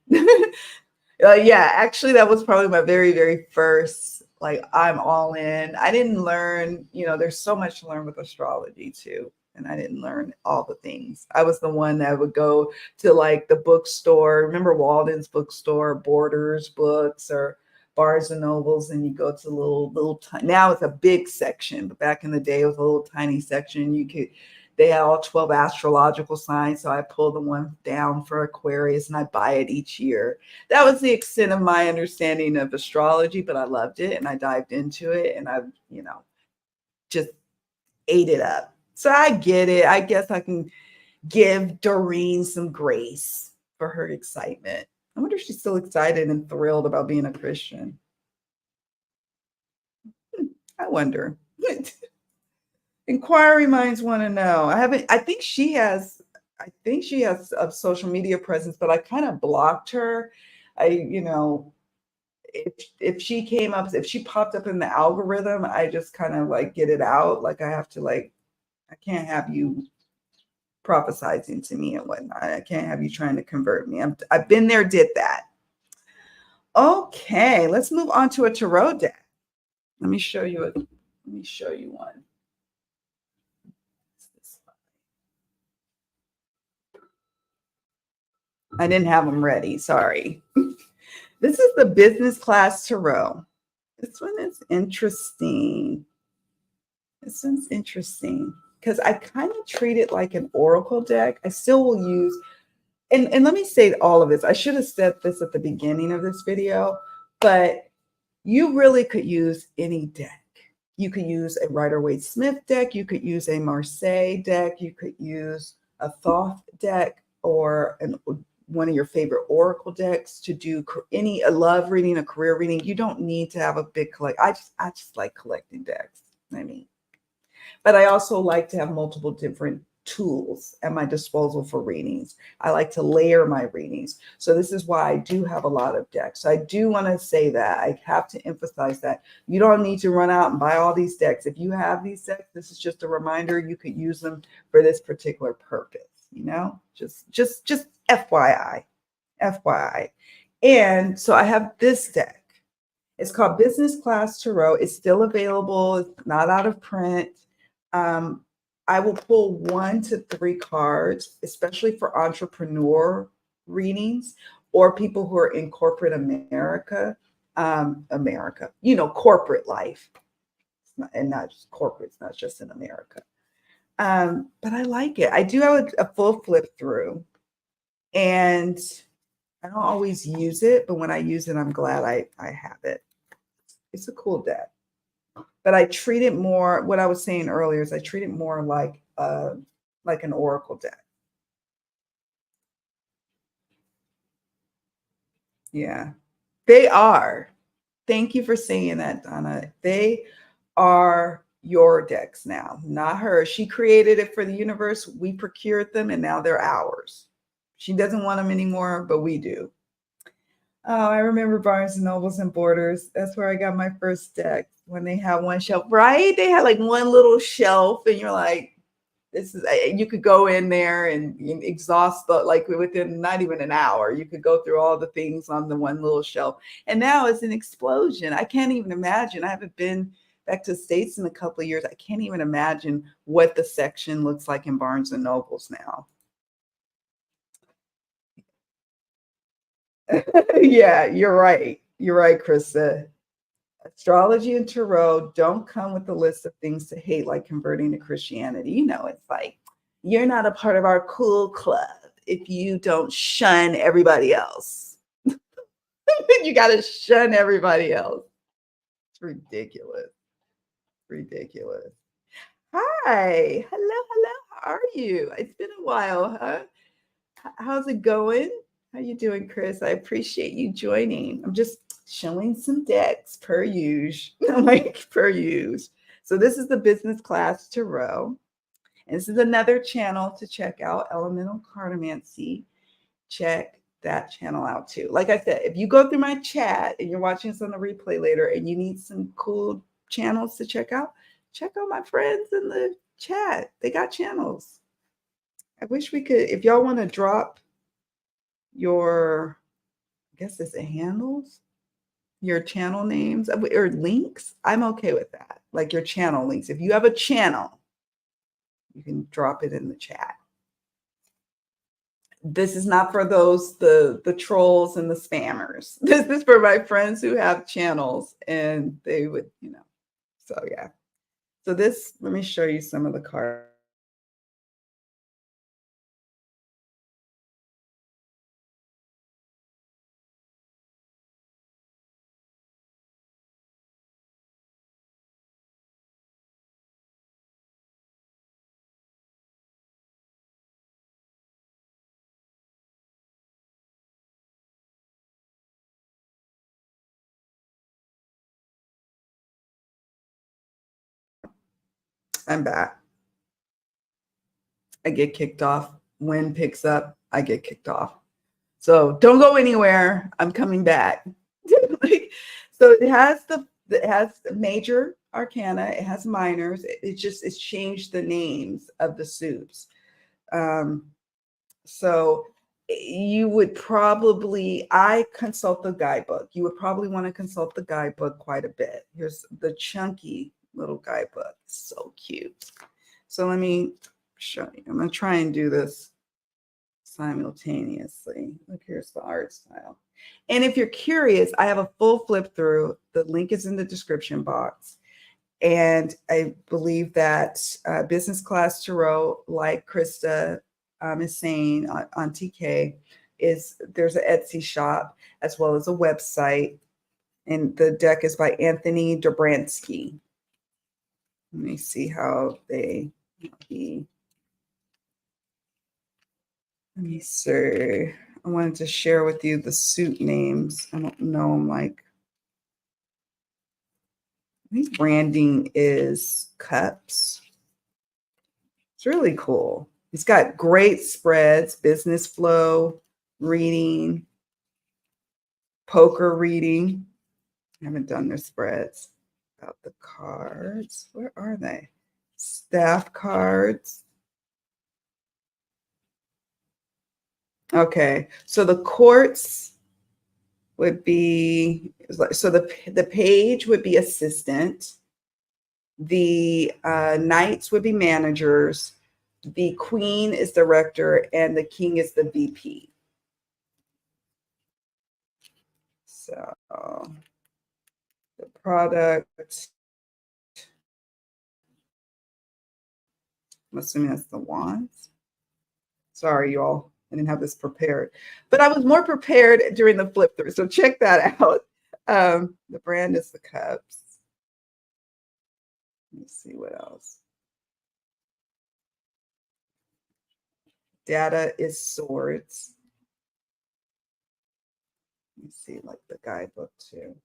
Yeah, actually, that was probably my very, very first, like, I'm all in. I didn't learn, there's so much to learn with astrology too. And I didn't learn all the things. I was the one that would go to like the bookstore. Remember Walden's bookstore, Borders books, or Barnes and Nobles, and you go to little now it's a big section, but back in the day it was a little tiny section. You could they had all 12 astrological signs. So I pull the one down for Aquarius and I buy it each year. That was the extent of my understanding of astrology, but I loved it and I dived into it and I, just ate it up. So I get it. I guess I can give Doreen some grace for her excitement. I wonder if she's still excited and thrilled about being a Christian. I wonder. Inquiry minds want to know. I think she has a social media presence, but I kind of blocked her. If she popped up in the algorithm, I just kind of like get it out. Like I have to I can't have you prophesizing to me and whatnot. I can't have you trying to convert me. I've been there, did that. Okay, let's move on to a tarot deck. Let me show you one. I didn't have them ready. Sorry. This is the business class tarot. This one is interesting. This one's interesting because I kind of treat it like an oracle deck. I still will use, and let me say all of this. I should have said this at the beginning of this video, but you really could use any deck. You could use a Rider-Waite-Smith deck. You could use a Marseille deck. You could use a Thoth deck or one of your favorite oracle decks to do a love reading, a career reading. You don't need to have a big collect. I just like collecting decks. But I also like to have multiple different tools at my disposal for readings. I like to layer my readings. So this is why I do have a lot of decks. So I do want to say that. I have to emphasize that you don't need to run out and buy all these decks. If you have these decks, this is just a reminder you could use them for this particular purpose, just FYI. And so I have this deck. It's called Business Class Tarot. It's still available. It's not out of print. I will pull 1 to 3 cards, especially for entrepreneur readings or people who are in corporate America, corporate life. And not just corporate, it's not just in America. But I like it. I do have a full flip through and I don't always use it, but when I use it, I'm glad I have it. It's a cool deck. But I treat it more, what I was saying earlier is I treat it more like an oracle deck. Yeah, they are. Thank you for saying that, Donna. They are your decks now, not hers. She created it for the universe. We procured them and now they're ours. She doesn't want them anymore, but we do. Oh, I remember Barnes and Nobles and Borders. That's where I got my first deck when they had one shelf, right? They had like one little shelf and you're like, you could go in there and exhaust within not even an hour, you could go through all the things on the one little shelf. And now it's an explosion. I can't even imagine. I haven't been back to the States in a couple of years. I can't even imagine what the section looks like in Barnes and Nobles now. Yeah, you're right. You're right, Krista. Astrology and tarot don't come with a list of things to hate, like converting to Christianity. It's like, you're not a part of our cool club if you don't shun everybody else. You got to shun everybody else. It's ridiculous. Ridiculous. Hi. Hello. How are you? It's been a while, huh? How's it going? How you doing, Chris? I appreciate you joining. I'm just showing some decks per usual. Per usual. So this is the Business Class Tarot. And this is another channel to check out, Elemental Cartomancy. Check that channel out too. Like I said, if you go through my chat and you're watching this on the replay later and you need some cool channels to check out my friends in the chat. They got channels. I wish we could, if y'all want to drop your, I guess it's handles, your channel names or links, I'm okay with that. Like your channel links. If you have a channel, you can drop it in the chat. This is not for those, the trolls and the spammers. This is for my friends who have channels and they would, so yeah. So this, let me show you some of the cards. I'm back. I get kicked off. Wind picks up, I get kicked off. So don't go anywhere. I'm coming back. So it has major arcana, it has minors. It's changed the names of the soups. So you would probably, I consult the guidebook. You would probably want to consult the guidebook quite a bit. Here's the chunky little guidebook. So cute. So let me show you. I'm going to try and do this simultaneously. Look, here's the art style. And if you're curious, I have a full flip through. The link is in the description box. And I believe that Business Class Tarot, like Krista is saying on TK, there's an Etsy shop as well as a website. And the deck is by Anthony Dobransky. Let me see how let me see. I wanted to share with you the suit names. I don't know. I think branding is cups. It's really cool. It's got great spreads, business flow, reading, poker reading. I haven't done their spreads. About the cards. Where are they? Staff cards. Okay, so the courts would be, so the page would be assistant. The knights would be managers. The queen is director, and the king is the VP. So the product, I'm assuming that's the wands. Sorry, y'all. I didn't have this prepared, but I was more prepared during the flip through. So check that out. The brand is the cups. Let me see what else. Data is swords. Let me see, like the guidebook too.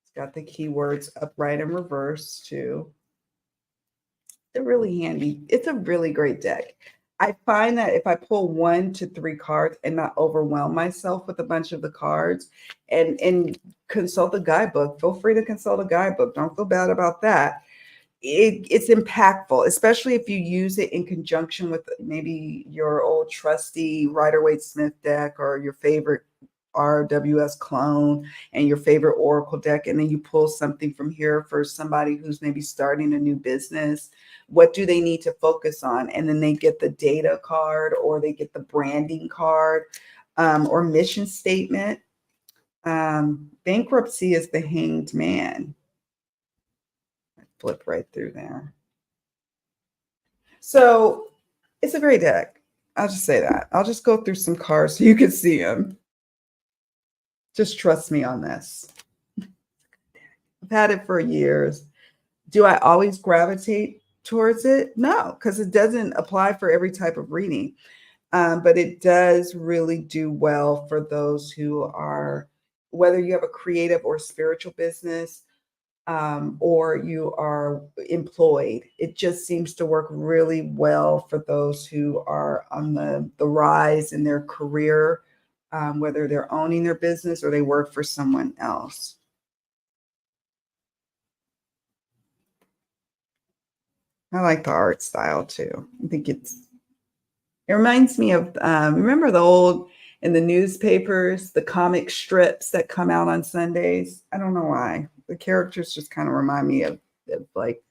It's got the keywords upright and reverse too. They're really handy. It's a really great deck. I find that if I pull 1 to 3 cards and not overwhelm myself with a bunch of the cards and consult the guidebook, feel free to consult a guidebook. Don't feel bad about that. It's impactful, especially if you use it in conjunction with maybe your old trusty Rider-Waite-Smith deck or your favorite RWS clone and your favorite Oracle deck, and then you pull something from here for somebody who's maybe starting a new business. What do they need to focus on? And then they get the data card, or they get the branding card, or mission statement. Bankruptcy is the hanged man. I flip right through there. So it's a great deck. I'll just say that. I'll just go through some cards so you can see them. Just trust me on this. I've had it for years. Do I always gravitate towards it? No, because it doesn't apply for every type of reading. But it does really do well for those who are, whether you have a creative or spiritual business, or you are employed. It just seems to work really well for those who are on the rise in their career, whether they're owning their business or they work for someone else. I like the art style too. I think it reminds me of, remember the old, in the newspapers, the comic strips that come out on Sundays? I don't know why. The characters just kind of remind me of like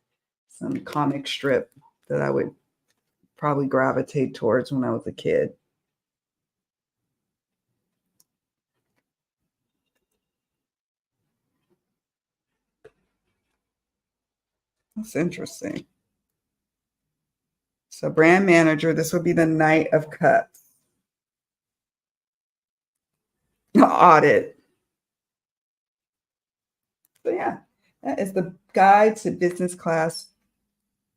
some comic strip that I would probably gravitate towards when I was a kid. That's interesting. So brand manager, this would be the Knight of Cups. Audit. So yeah, that is the guide to business class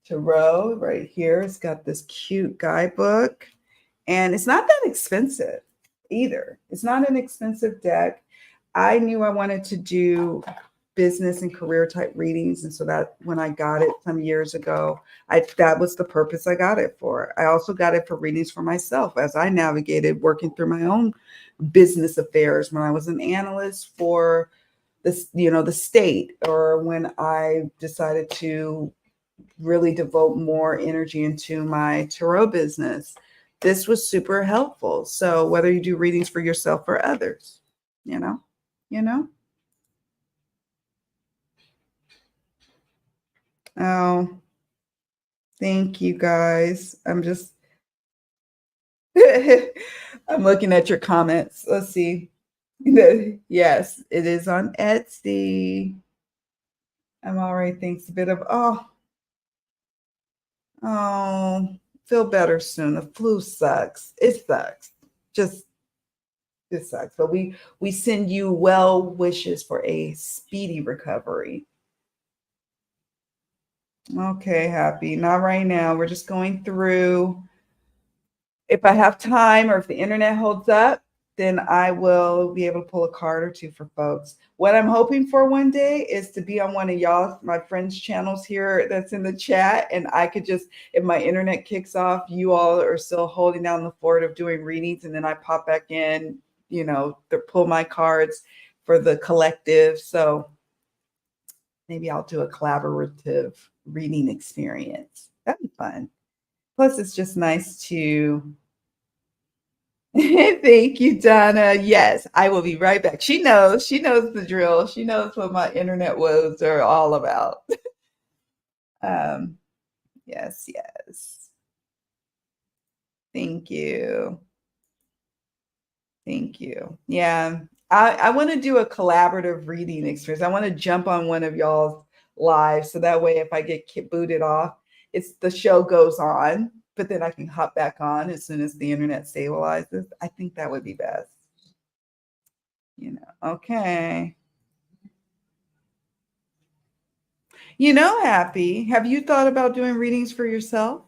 tarot right here. It's got this cute guidebook, and it's not that expensive either. It's not an expensive deck. I knew I wanted to do business and career type readings. And so that when I got it some years ago, that was the purpose I got it for. I also got it for readings for myself as I navigated working through my own business affairs when I was an analyst for this, the state, or when I decided to really devote more energy into my tarot business. This was super helpful. So whether you do readings for yourself or others, you know, you know. Oh, thank you guys. I'm just I'm looking at your comments. Let's see. Yes, it is on Etsy. I'm all right. Thanks. A bit of feel better soon. The flu sucks. It sucks. Just it sucks. But we send you well wishes for a speedy recovery. Okay, happy. Not right now. We're just going through. If I have time or if the internet holds up, then I will be able to pull a card or two for folks. What I'm hoping for one day is to be on one of y'all, my friends' channels here that's in the chat. And I could just, if my internet kicks off, you all are still holding down the fort of doing readings. And then I pop back in, pull my cards for the collective. So maybe I'll do a collaborative reading experience. That'd be fun. Plus, it's just nice to thank you, Donna. Yes, I will be right back. She knows the drill. She knows what my internet woes are all about. um, yes, yes. Thank you. Thank you. Yeah. I want to do a collaborative reading experience. I want to jump on one of y'all's lives so that way if I get booted off, it's the show goes on, but then I can hop back on as soon as the internet stabilizes. I think that would be best. Okay. Happy, have you thought about doing readings for yourself?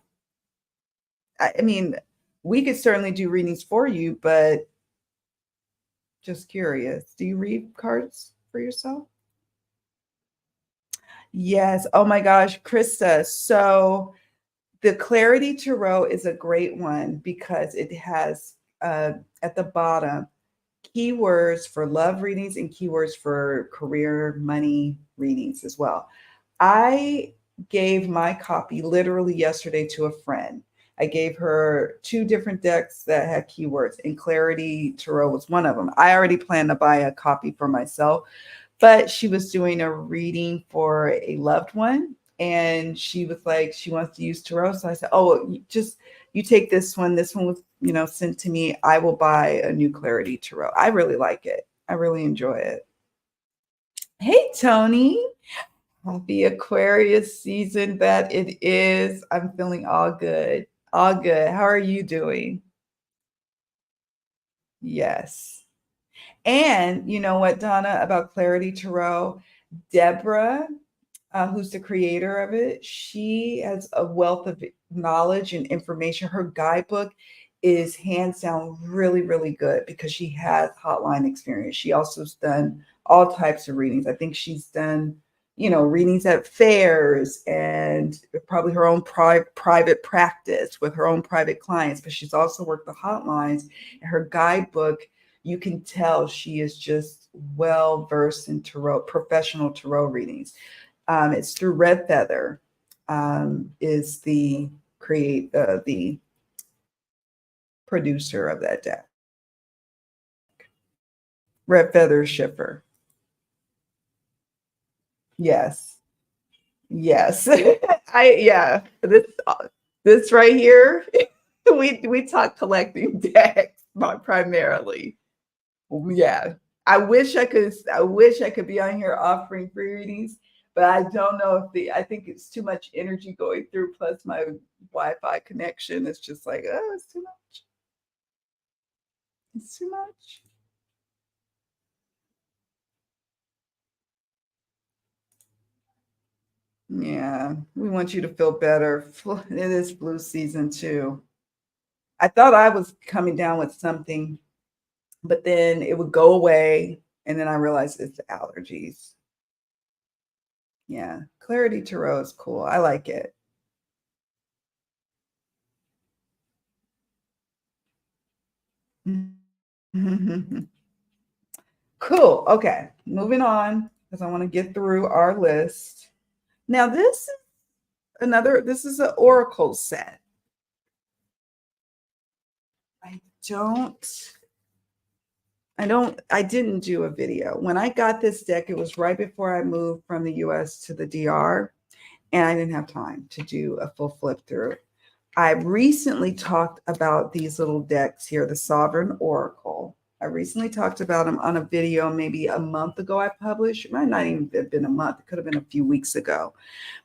I mean, we could certainly do readings for you, but just curious. Do you read cards for yourself? Yes. Oh my gosh, Krista. So the Clarity Tarot is a great one because it has at the bottom keywords for love readings and keywords for career money readings as well. I gave my copy literally yesterday to a friend. I gave her 2 different decks that had keywords, and Clarity Tarot was one of them. I already planned to buy a copy for myself, but she was doing a reading for a loved one. And she was like, she wants to use tarot. So I said, oh, you take this one. This one was, sent to me. I will buy a new Clarity Tarot. I really like it. I really enjoy it. Hey, Tony. Happy Aquarius season that it is. I'm feeling all good. All good. How are you doing? Yes. And you know what, Donna, about Clarity Tarot? Deborah, who's the creator of it, she has a wealth of knowledge and information. Her guidebook is hands down really, really good because she has hotline experience. She also has done all types of readings. I think she's done, readings at fairs and probably her own private practice with her own private clients, but she's also worked the hotlines. And her guidebook, you can tell she is just well versed in tarot, professional tarot readings. It's through Red Feather, is the producer of that deck. Red Feather Schiffer. Yes. Yes. This right here, we talk collecting decks primarily. Yeah. I wish I could be on here offering free readings, but I don't know I think it's too much energy going through, plus my Wi-Fi connection. It's just like, oh, it's too much. It's too much. Yeah, we want you to feel better. It is flu season too. I thought I was coming down with something, but then it would go away. And then I realized it's allergies. Yeah, Clarity Tarot is cool. I like it. Cool. Okay, moving on because I want to get through our list. Now, this is an oracle set. I didn't do a video. When I got this deck, it was right before I moved from the US to the DR, and I didn't have time to do a full flip through. I recently talked about these little decks here, the Sovereign Oracle. I recently talked about them on a video maybe a month ago I published. It might not even have been a month. It could have been a few weeks ago.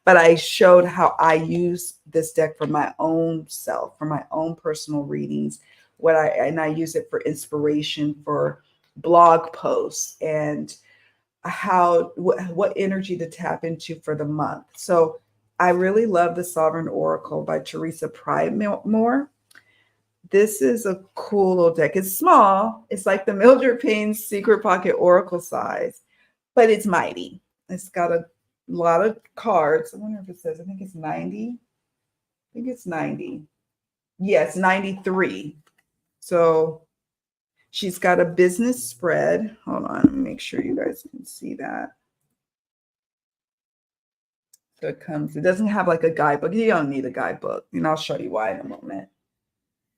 But I showed how I use this deck for my own self, for my own personal readings. And I use it for inspiration for blog posts and what energy to tap into for the month. So I really love the Sovereign Oracle by Teresa Pridemore. This is a cool little deck. It's small. It's like the Mildred Payne's Secret Pocket Oracle size, but it's mighty. It's got a lot of cards. I wonder if it says, I think it's 90. I think it's 90. Yes, 93. So she's got a business spread. Hold on, let me make sure you guys can see that. So it doesn't have like a guidebook. You don't need a guidebook. And I'll show you why in a moment.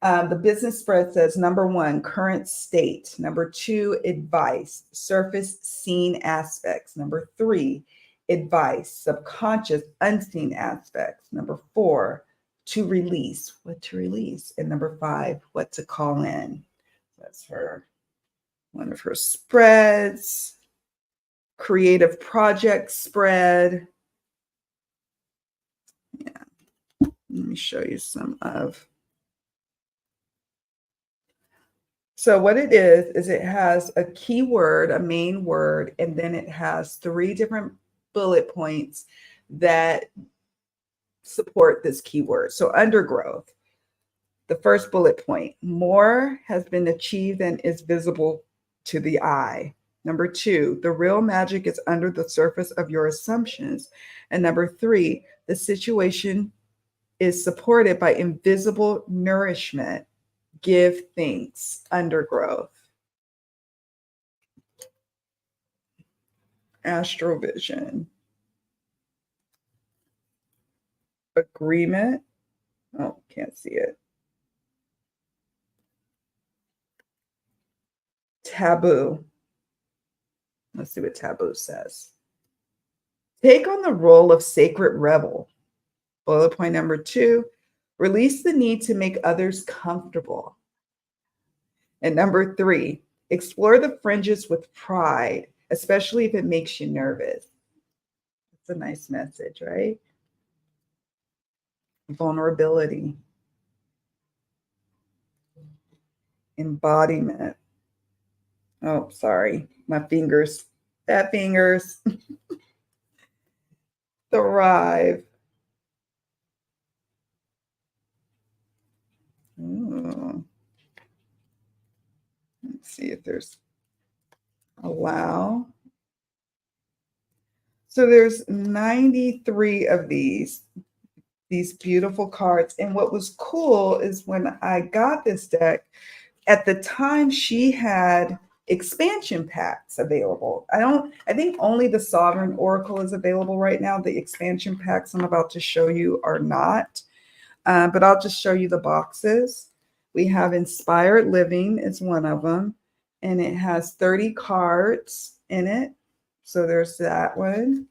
The business spread says, number 1, current state. Number 2, advice, surface seen aspects. Number 3, advice, subconscious unseen aspects. Number 4, to release, what to release. And number 5, what to call in. That's one of her spreads. Creative project spread. Yeah, let me show you some of. So what it is it has a keyword, a main word, and then it has 3 different bullet points that support this keyword. So undergrowth, the first bullet point, more has been achieved than is visible to the eye. Number 2, the real magic is under the surface of your assumptions. And number 3, the situation is supported by invisible nourishment. Give thanks, undergrowth. Astrovision. Agreement. Oh, can't see it. Taboo. Let's see what taboo says. Take on the role of sacred rebel. Bullet point number 2, release the need to make others comfortable. And number 3, explore the fringes with pride, especially if it makes you nervous. It's a nice message, right? Vulnerability. Embodiment. Oh, sorry. My fingers. Fat fingers. Thrive. Ooh. Let's see if there's allow. So there's 93 of these beautiful cards. And what was cool is when I got this deck, at the time she had expansion packs available. I think only the Sovereign Oracle is available right now. The expansion packs I'm about to show you are not, but I'll just show you the boxes. We have Inspired Living is one of them, and it has 30 cards in it. So there's that one.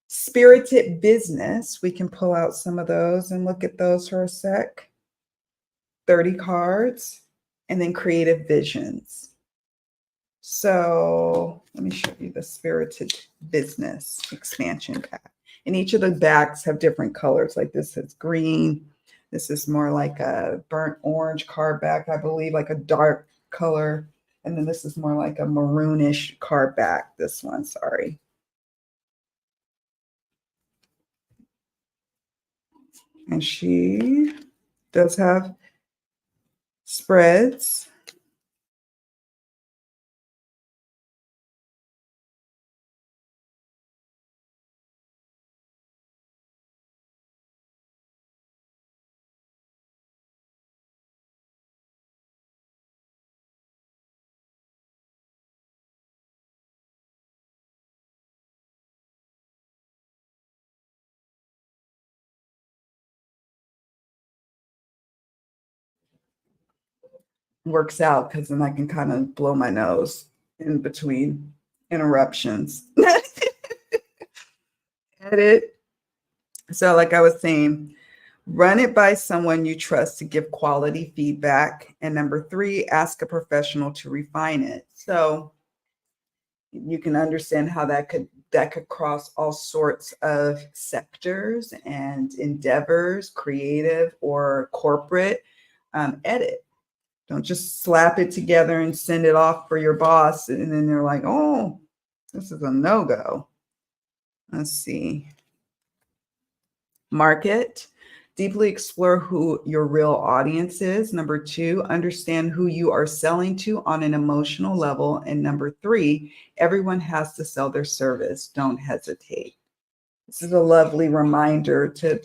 Spirited Business, we can pull out some of those and look at those for a sec. 30 cards. And then Creative Visions. So let me show you the Spirited Business expansion pack. And each of the backs have different colors. Like this is green. This is more like a burnt orange card back, I believe, like a dark color. And then this is more like a maroonish card back. This one, sorry. And she does have spreads. works out because then I can kind of blow my nose in between interruptions. Edit. So, like I was saying, run it by someone you trust to give quality feedback. And number 3, ask a professional to refine it. So you can understand how that could cross all sorts of sectors and endeavors, creative or corporate. Edit. Don't just slap it together and send it off for your boss. And then they're like, oh, this is a no-go. Let's see. Market. Deeply explore who your real audience is. Number 2, understand who you are selling to on an emotional level. And number 3, everyone has to sell their service. Don't hesitate. This is a lovely reminder to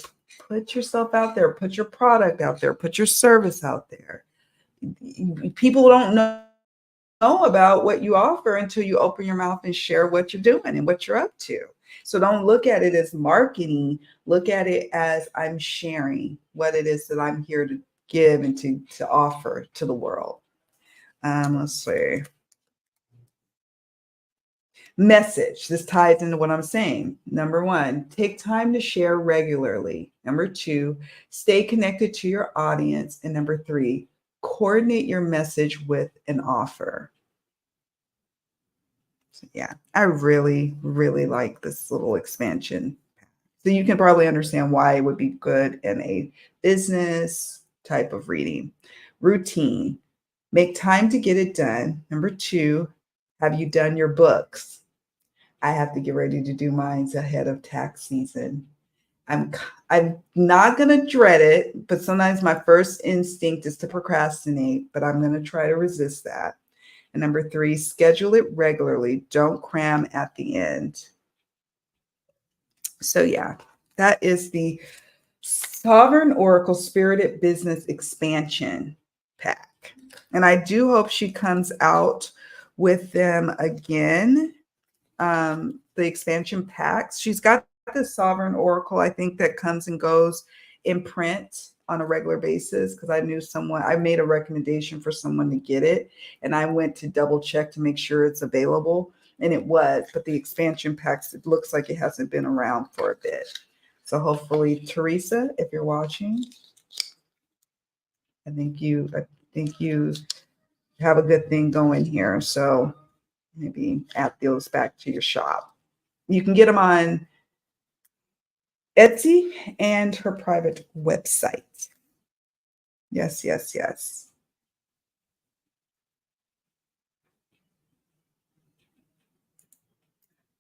put yourself out there, put your product out there, put your service out there. People don't know about what you offer until you open your mouth and share what you're doing and what you're up to. So don't look at it as marketing. Look at it as I'm sharing what it is that I'm here to give and to offer to the world. Let's see. Message. This ties into what I'm saying. Number 1, take time to share regularly. Number 2, stay connected to your audience. And number 3, coordinate your message with an offer. So yeah, I really, really like this little expansion. So you can probably understand why it would be good in a business type of reading. Routine. Make time to get it done. Number 2, have you done your books? I have to get ready to do mine ahead of tax season. I'm not going to dread it, but sometimes my first instinct is to procrastinate, but I'm going to try to resist that. And number 3, schedule it regularly. Don't cram at the end. So yeah, that is the Sovereign Oracle Spirited Business Expansion Pack. And I do hope she comes out with them again. The expansion packs. She's got the Sovereign Oracle, I think, that comes and goes in print on a regular basis, because I knew someone, I made a recommendation for someone to get it, and I went to double check to make sure it's available, and it was. But the expansion packs, it looks like it hasn't been around for a bit. So hopefully, Teresa, if you're watching, I think you have a good thing going here. So maybe add those back to your shop. You can get them on Etsy and her private website. Yes, yes, yes.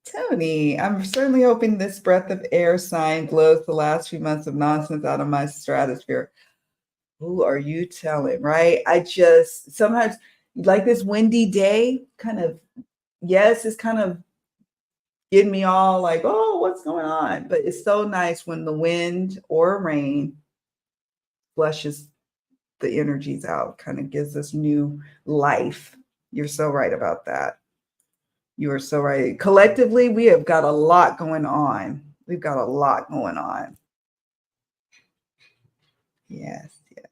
Tony, I'm certainly hoping this breath of air sign blows the last few months of nonsense out of my stratosphere. Who are you telling, right? I just sometimes, like this windy day, kind of, yes, it's kind of getting me all like, oh, what's going on? But it's so nice when the wind or rain flushes the energies out, kind of gives us new life. You're so right about that. You are so right. Collectively, we have got a lot going on. We've got a lot going on. Yes, yes.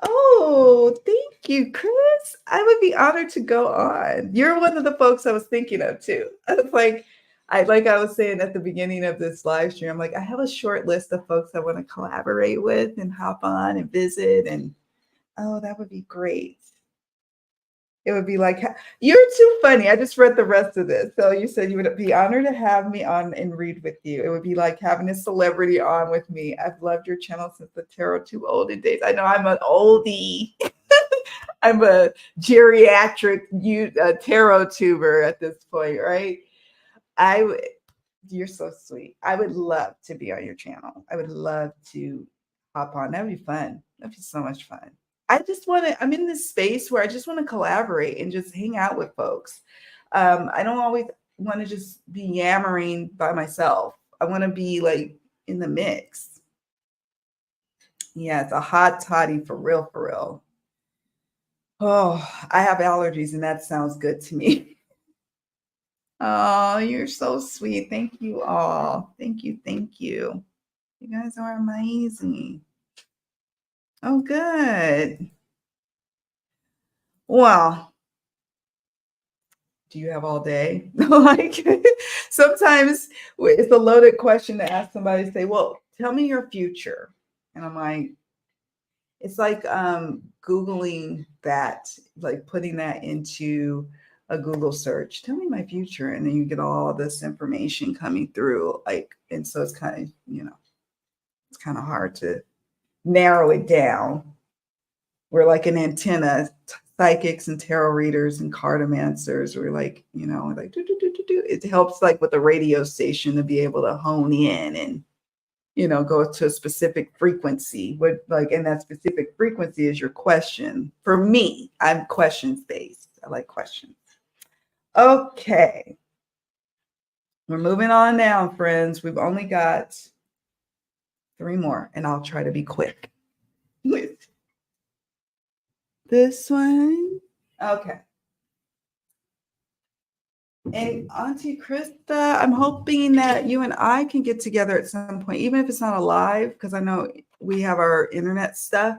Oh, thank you, Chris. I would be honored to go on. You're one of the folks I was thinking of too. I was like, I was saying at the beginning of this live stream, I'm like, I have a short list of folks I want to collaborate with and hop on and visit. And oh, that would be great. It would be like, you're too funny. I just read the rest of this. So you said you would be honored to have me on and read with you. It would be like having a celebrity on with me. I've loved your channel since the Tarot Too Olden days. I know I'm an oldie. I'm a geriatric tarot tuber at this point, right? You're so sweet. I would love to be on your channel. I would love to hop on. That'd be fun. That'd be so much fun. I'm in this space where I just want to collaborate and just hang out with folks. I don't always want to just be yammering by myself. I want to be like in the mix. Yeah, it's a hot toddy for real, for real. Oh, I have allergies and that sounds good to me. Oh, you're so sweet. Thank you all. Thank you. Thank you. You guys are amazing. Oh, good. Well, do you have all day? Like sometimes it's a loaded question to ask somebody to say, well, tell me your future. And I'm like, it's like Googling that, like putting that into a Google search. Tell me my future. And then you get all this information coming through. Like, and so it's kind of, it's kind of hard to narrow it down. We're like an antenna, psychics and tarot readers and cartomancers. We're like, like do, do, do, do, do. It helps like with the radio station to be able to hone in and go to a specific frequency. And that specific frequency is your question. For me, I'm questions based. I like questions. Okay. We're moving on now, friends. We've only got 3 more, and I'll try to be quick. This one. Okay. And Auntie Krista, I'm hoping that you and I can get together at some point, even if it's not a live, because I know we have our internet stuff,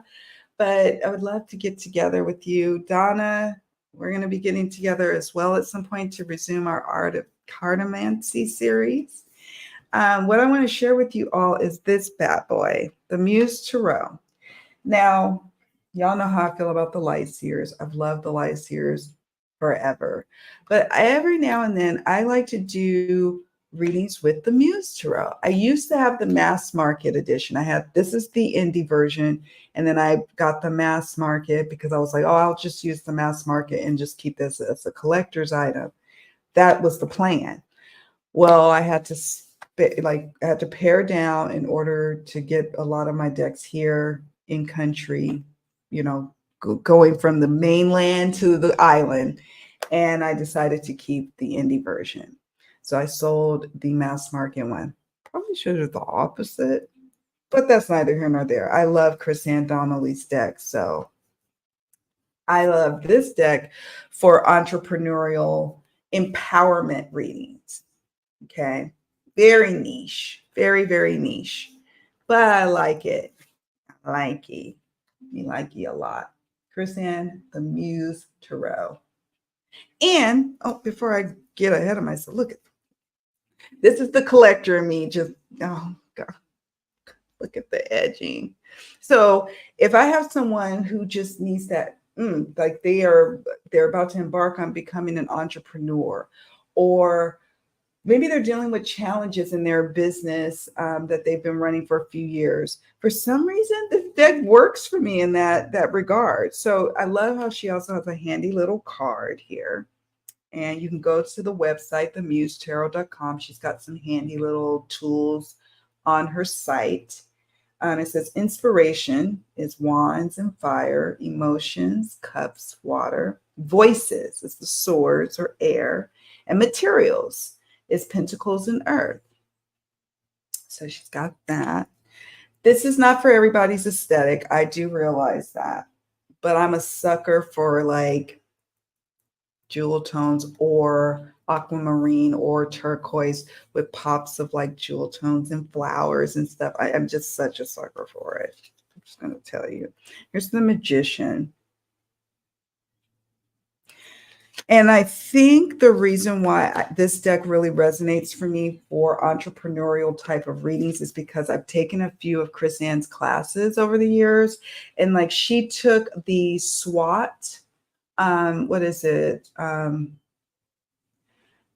but I would love to get together with you. Donna, we're going to be getting together as well at some point to resume our Art of Cartomancy series. What I want to share with you all is this bad boy, the Muse Tarot. Now, y'all know how I feel about the light seers. I've loved the light seers forever. But every now and then, I like to do readings with the Muse Tarot. I used to have the mass market edition. This is the indie version. And then I got the mass market because I was like, oh, I'll just use the mass market and just keep this as a collector's item. That was the plan. Well, I had to pare down in order to get a lot of my decks here in country, going from the mainland to the island. And I decided to keep the indie version. So I sold the mass market one. Probably should have the opposite, but that's neither here nor there. I love Chris Ann Donnelly's deck. So I love this deck for entrepreneurial empowerment readings. Okay. Very niche, very, very niche, but I like it. I like it. You like it a lot. Chris Ann, the Muse Tarot. And before I get ahead of myself, look at this is the collector in me. Just oh god, look at the edging. So if I have someone who just needs that, like they're about to embark on becoming an entrepreneur, or maybe they're dealing with challenges in their business that they've been running for a few years. For some reason, this deck works for me in that regard. So I love how she also has a handy little card here. And you can go to the website, themusetarot.com. She's got some handy little tools on her site. It says inspiration is wands and fire, emotions, cups, water, voices is the swords or air, and materials is pentacles and earth. So she's got that. This is not for everybody's aesthetic. I do realize that, but I'm a sucker for like jewel tones or aquamarine or turquoise with pops of like jewel tones and flowers and stuff. I'm just such a sucker for it. I'm just going to tell you. Here's the Magician. And I think the reason why this deck really resonates for me for entrepreneurial type of readings is because I've taken a few of Chris Ann's classes over the years. And like she took the SWOT, what is it?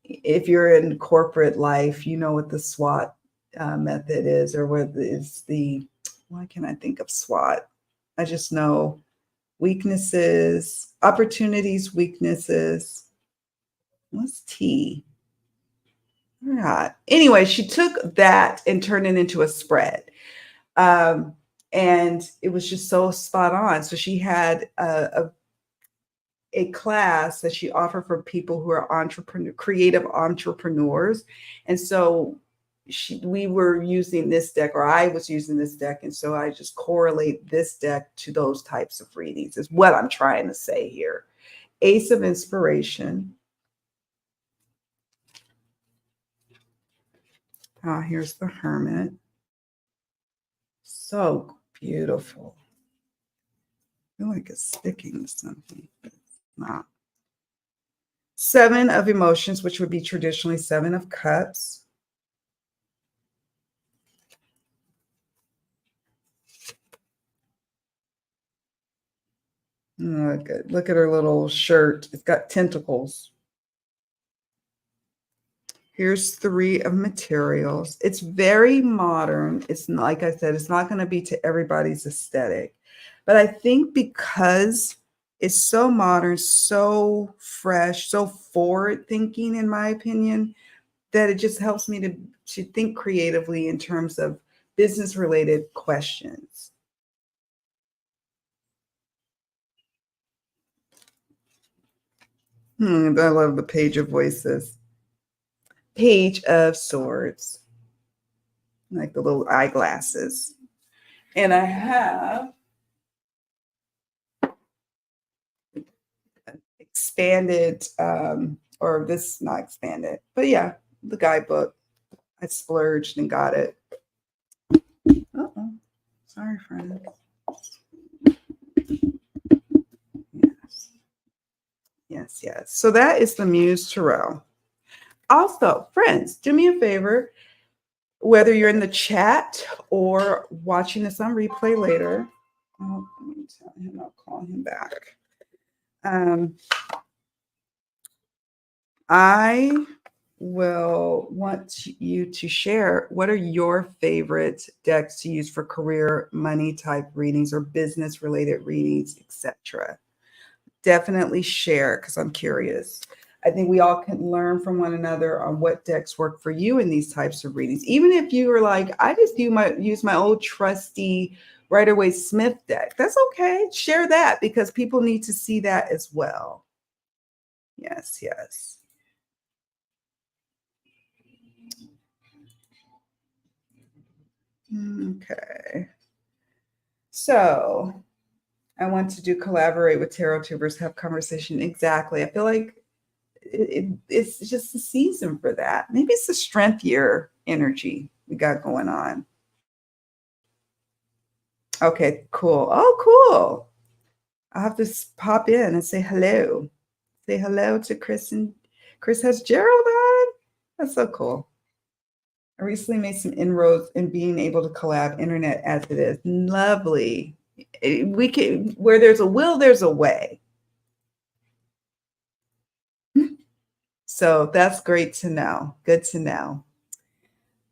If you're in corporate life, you know what the SWOT method is, or what is why can't I think of SWOT? I just know weaknesses, opportunities, weaknesses. What's T? Right. Anyway, she took that and turned it into a spread. And it was just so spot on. So she had a class that she offered for people who are creative entrepreneurs. And so we were using this deck, or I was using this deck. And so I just correlate this deck to those types of readings is what I'm trying to say here. Ace of Inspiration. Ah, here's the Hermit. So beautiful. I feel like it's sticking to something, but it's not. Seven of Emotions, which would be traditionally Seven of Cups. Look at her little shirt. It's got tentacles. Here's Three of Materials. It's very modern. It's like I said, it's not going to be to everybody's aesthetic. But I think because it's so modern, so fresh, so forward thinking, in my opinion, that it just helps me to think creatively in terms of business related questions. I love the Page of Voices. Page of Swords, like the little eyeglasses. And I have expanded, or this, not expanded, but yeah, the guidebook. I splurged and got it. Uh-oh. Sorry, friends. Yes. Yes, yes. So that is the Muse Tarot. Also, friends, do me a favor, whether you're in the chat or watching this on replay later. Oh, let me tell him, I'll call him back. I will want you to share what are your favorite decks to use for career, money type readings or business related readings, etc. Definitely share because I'm curious. I think we all can learn from one another on what decks work for you in these types of readings. Even if you were like, I just use my old trusty Rider-Waite-Smith deck. That's okay. Share that because people need to see that as well. Yes, yes. Okay. So I want to do collaborate with tarot tubers, have conversation. Exactly. I feel like it's just the season for that. Maybe it's the strength year energy we got going on. Okay, cool. Oh, cool. I'll have to pop in and say hello. Say hello to Chris, and Chris has Gerald on. That's so cool. I recently made some inroads in being able to collab internet as it is. Lovely. We can, where there's a will, there's a way. So that's great to know. Good to know.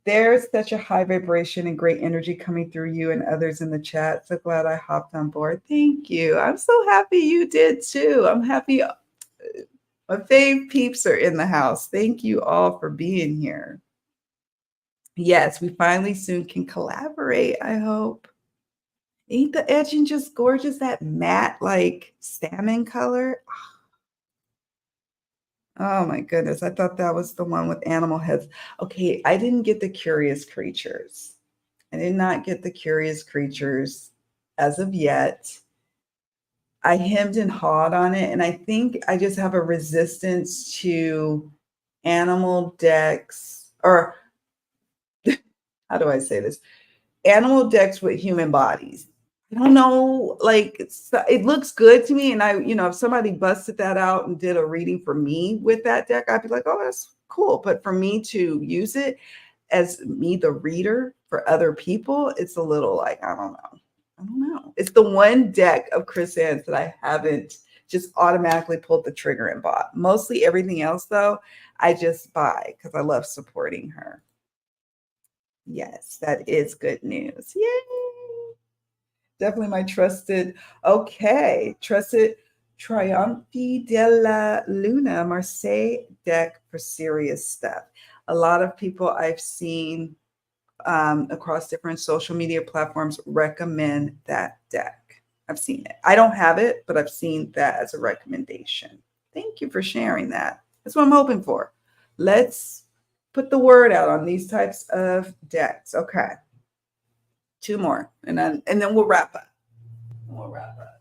There's such a high vibration and great energy coming through you and others in the chat. So glad I hopped on board. Thank you. I'm so happy you did too. I'm happy my fave peeps are in the house. Thank you all for being here. Yes, we finally soon can collaborate, I hope. Ain't the edging just gorgeous? That matte, like salmon color. Oh my goodness. I thought that was the one with animal heads. Okay, I didn't get the Curious Creatures. I did not get the Curious Creatures as of yet. I hemmed and hawed on it, and I think I just have a resistance to animal decks, or how do I say this? Animal decks with human bodies. I don't know, like it looks good to me, and if somebody busted that out and did a reading for me with that deck, I'd be like, oh, that's cool. But for me to use it as me, the reader for other people, it's a little like, I don't know. I don't know. It's the one deck of Chris Ann's that I haven't just automatically pulled the trigger and bought. Mostly everything else, though, I just buy because I love supporting her. Yes, that is good news. Yay! Definitely my trusted Triumphi della Luna Marseille deck for serious stuff. A lot of people I've seen across different social media platforms recommend that deck. I've seen it. I don't have it, but I've seen that as a recommendation. Thank you for sharing that. That's what I'm hoping for. Let's put the word out on these types of decks. Okay. Two more, and then we'll wrap up. We'll wrap up.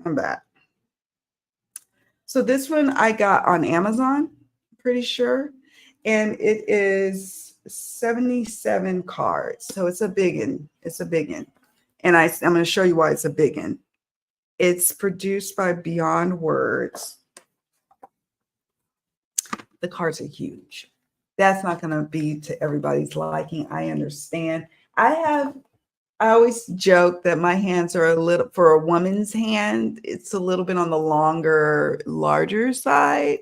I'm back. So this one I got on Amazon, pretty sure. And it is 77 cards. So it's a big one. It's a big one. And I'm going to show you why it's a big one. It's produced by Beyond Words. The cards are huge. That's not going to be to everybody's liking. I understand. I always joke that my hands are a little, for a woman's hand, it's a little bit on the longer, larger side.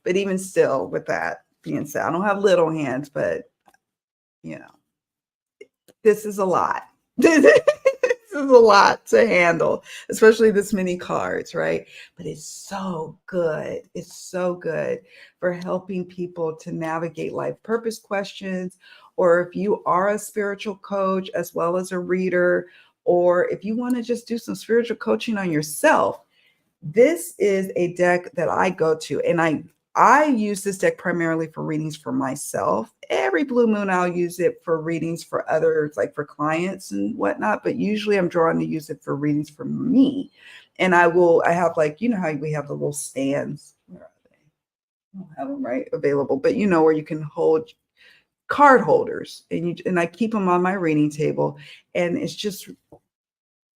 But even still, with that being said, I don't have little hands, but you know, this is a lot. This is a lot to handle, especially this many cards, right? But it's so good. It's so good for helping people to navigate life purpose questions, or if you are a spiritual coach as well as a reader, or if you want to just do some spiritual coaching on yourself. This is a deck that I go to, and I use this deck primarily for readings for myself. Every blue moon, I'll use it for readings for others, like for clients and whatnot. But usually I'm drawn to use it for readings for me. And I have, like, you know how we have the little stands. Where are they? I don't have them right available, but you know, where you can hold card holders, and I keep them on my reading table. And it's just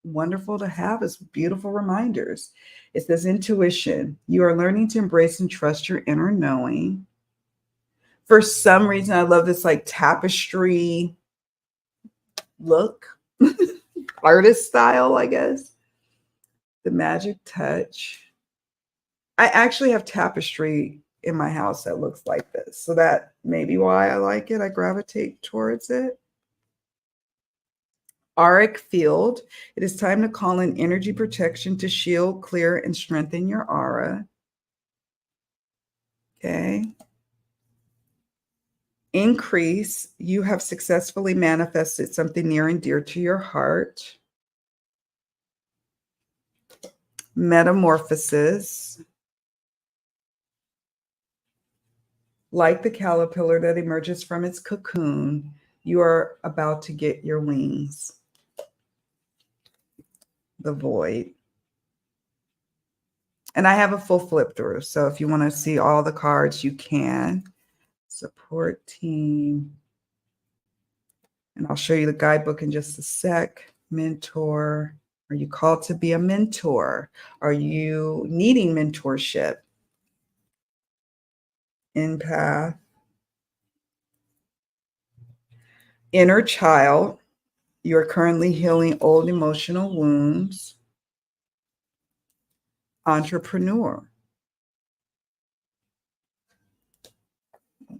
wonderful to have as beautiful reminders. It says intuition. You are learning to embrace and trust your inner knowing. For some reason, I love this like tapestry look, artist style, I guess. The magic touch. I actually have tapestry in my house that looks like this. So that may be why I like it. I gravitate towards it. Auric field. It is time to call in energy protection to shield, clear, and strengthen your aura. Okay. Increase. You have successfully manifested something near and dear to your heart. Metamorphosis. Like the caterpillar that emerges from its cocoon, you are about to get your wings. The void. And I have a full flip through. So if you want to see all the cards, you can. Support team. And I'll show you the guidebook in just a sec. Mentor. Are you called to be a mentor? Are you needing mentorship? Empath. Inner child. You're currently healing old emotional wounds. Entrepreneur.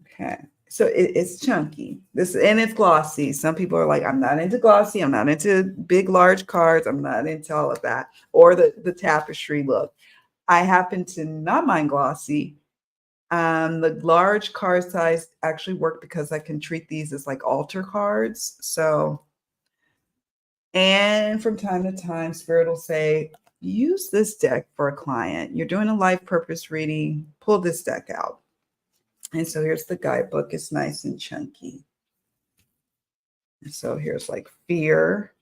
Okay. So it's chunky. And it's glossy. Some people are like, I'm not into glossy. I'm not into big, large cards. I'm not into all of that. Or the tapestry look. I happen to not mind glossy. The large card size actually work because I can treat these as like altar cards. So, and from time to time, Spirit will say, use this deck for a client. You're doing a life purpose reading, pull this deck out. And so here's the guidebook. It's nice and chunky. And so here's like fear,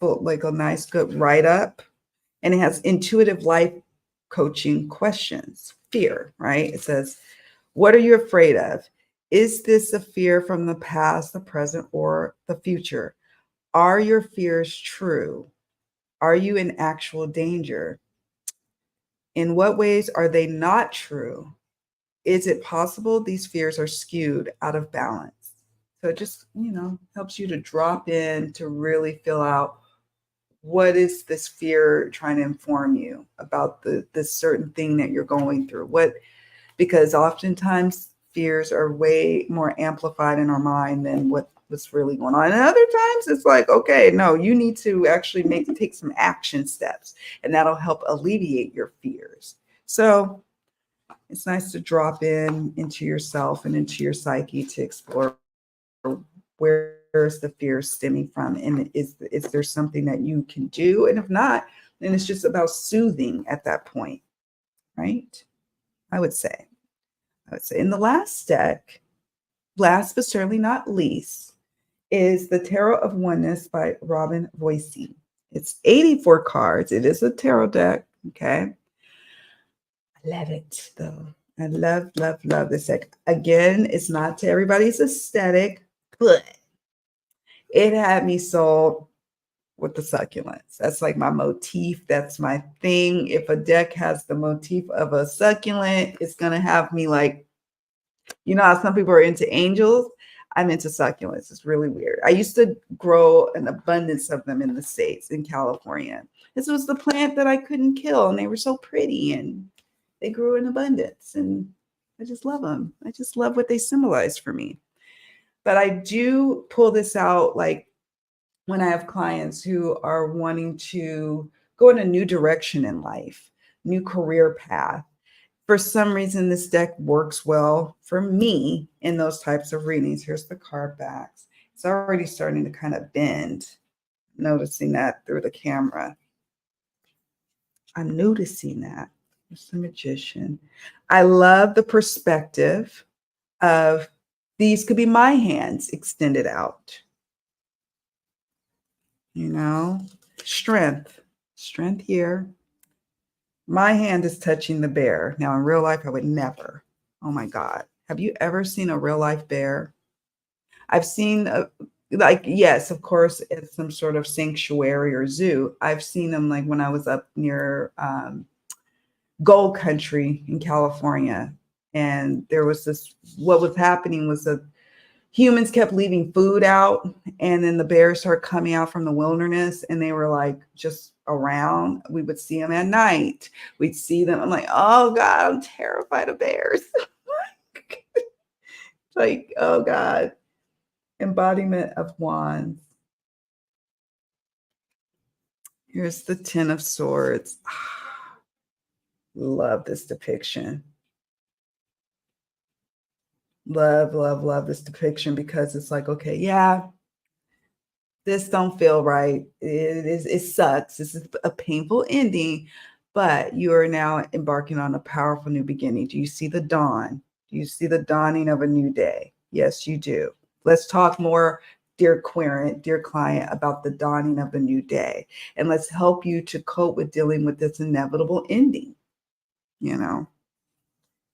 like a nice good write-up. And it has intuitive life coaching questions. Fear, right? It says, what are you afraid of? Is this a fear from the past, the present, or the future? Are your fears true? Are you in actual danger? In what ways are they not true? Is it possible these fears are skewed out of balance? So it just, helps you to drop in to really fill out, what is this fear trying to inform you about this certain thing that you're going through? Because oftentimes fears are way more amplified in our mind than what's really going on. And other times it's like, okay, no, you need to actually take some action steps, and that'll help alleviate your fears. So it's nice to drop into yourself and into your psyche to explore where is the fear stemming from, and is there something that you can do? And if not, then it's just about soothing at that point, right? I would say in the last deck, last but certainly not least, is the Tarot of Oneness by Robin Voisey. It's 84 cards. It is a tarot deck. Okay. I love it though. I love, love, love this deck. Again, it's not to everybody's aesthetic, but it had me sold with the succulents. That's like my motif. That's my thing. If a deck has the motif of a succulent, it's going to have me like, you know how some people are into angels? I'm into succulents. It's really weird. I used to grow an abundance of them in the States, in California. This was the plant that I couldn't kill, and they were so pretty, and they grew in abundance, and I just love them. I just love what they symbolize for me. But I do pull this out like when I have clients who are wanting to go in a new direction in life, new career path. For some reason, this deck works well for me in those types of readings. Here's the card backs. It's already starting to kind of bend. Noticing that through the camera. I'm noticing that. There's the Magician. I love the perspective of these could be my hands extended out. You know, strength here. My hand is touching the bear. Now, in real life, I would never. Oh my God. Have you ever seen a real life bear? I've seen, like, yes, of course, it's some sort of sanctuary or zoo. I've seen them like when I was up near Gold Country in California. And there was this, what was happening was that humans kept leaving food out, and then the bears started coming out from the wilderness, and they were like just around. We would see them at night. We'd see them. I'm like, oh God, I'm terrified of bears. Like, oh God. Embodiment of Wands. Here's the Ten of Swords. Love this depiction. Love, love, love this depiction because it's like, okay, yeah, this don't feel right. It sucks. This is a painful ending, but you are now embarking on a powerful new beginning. Do you see the dawn? Do you see the dawning of a new day? Yes, you do. Let's talk more, dear querent, dear client, about the dawning of a new day. And let's help you to cope with dealing with this inevitable ending. You know,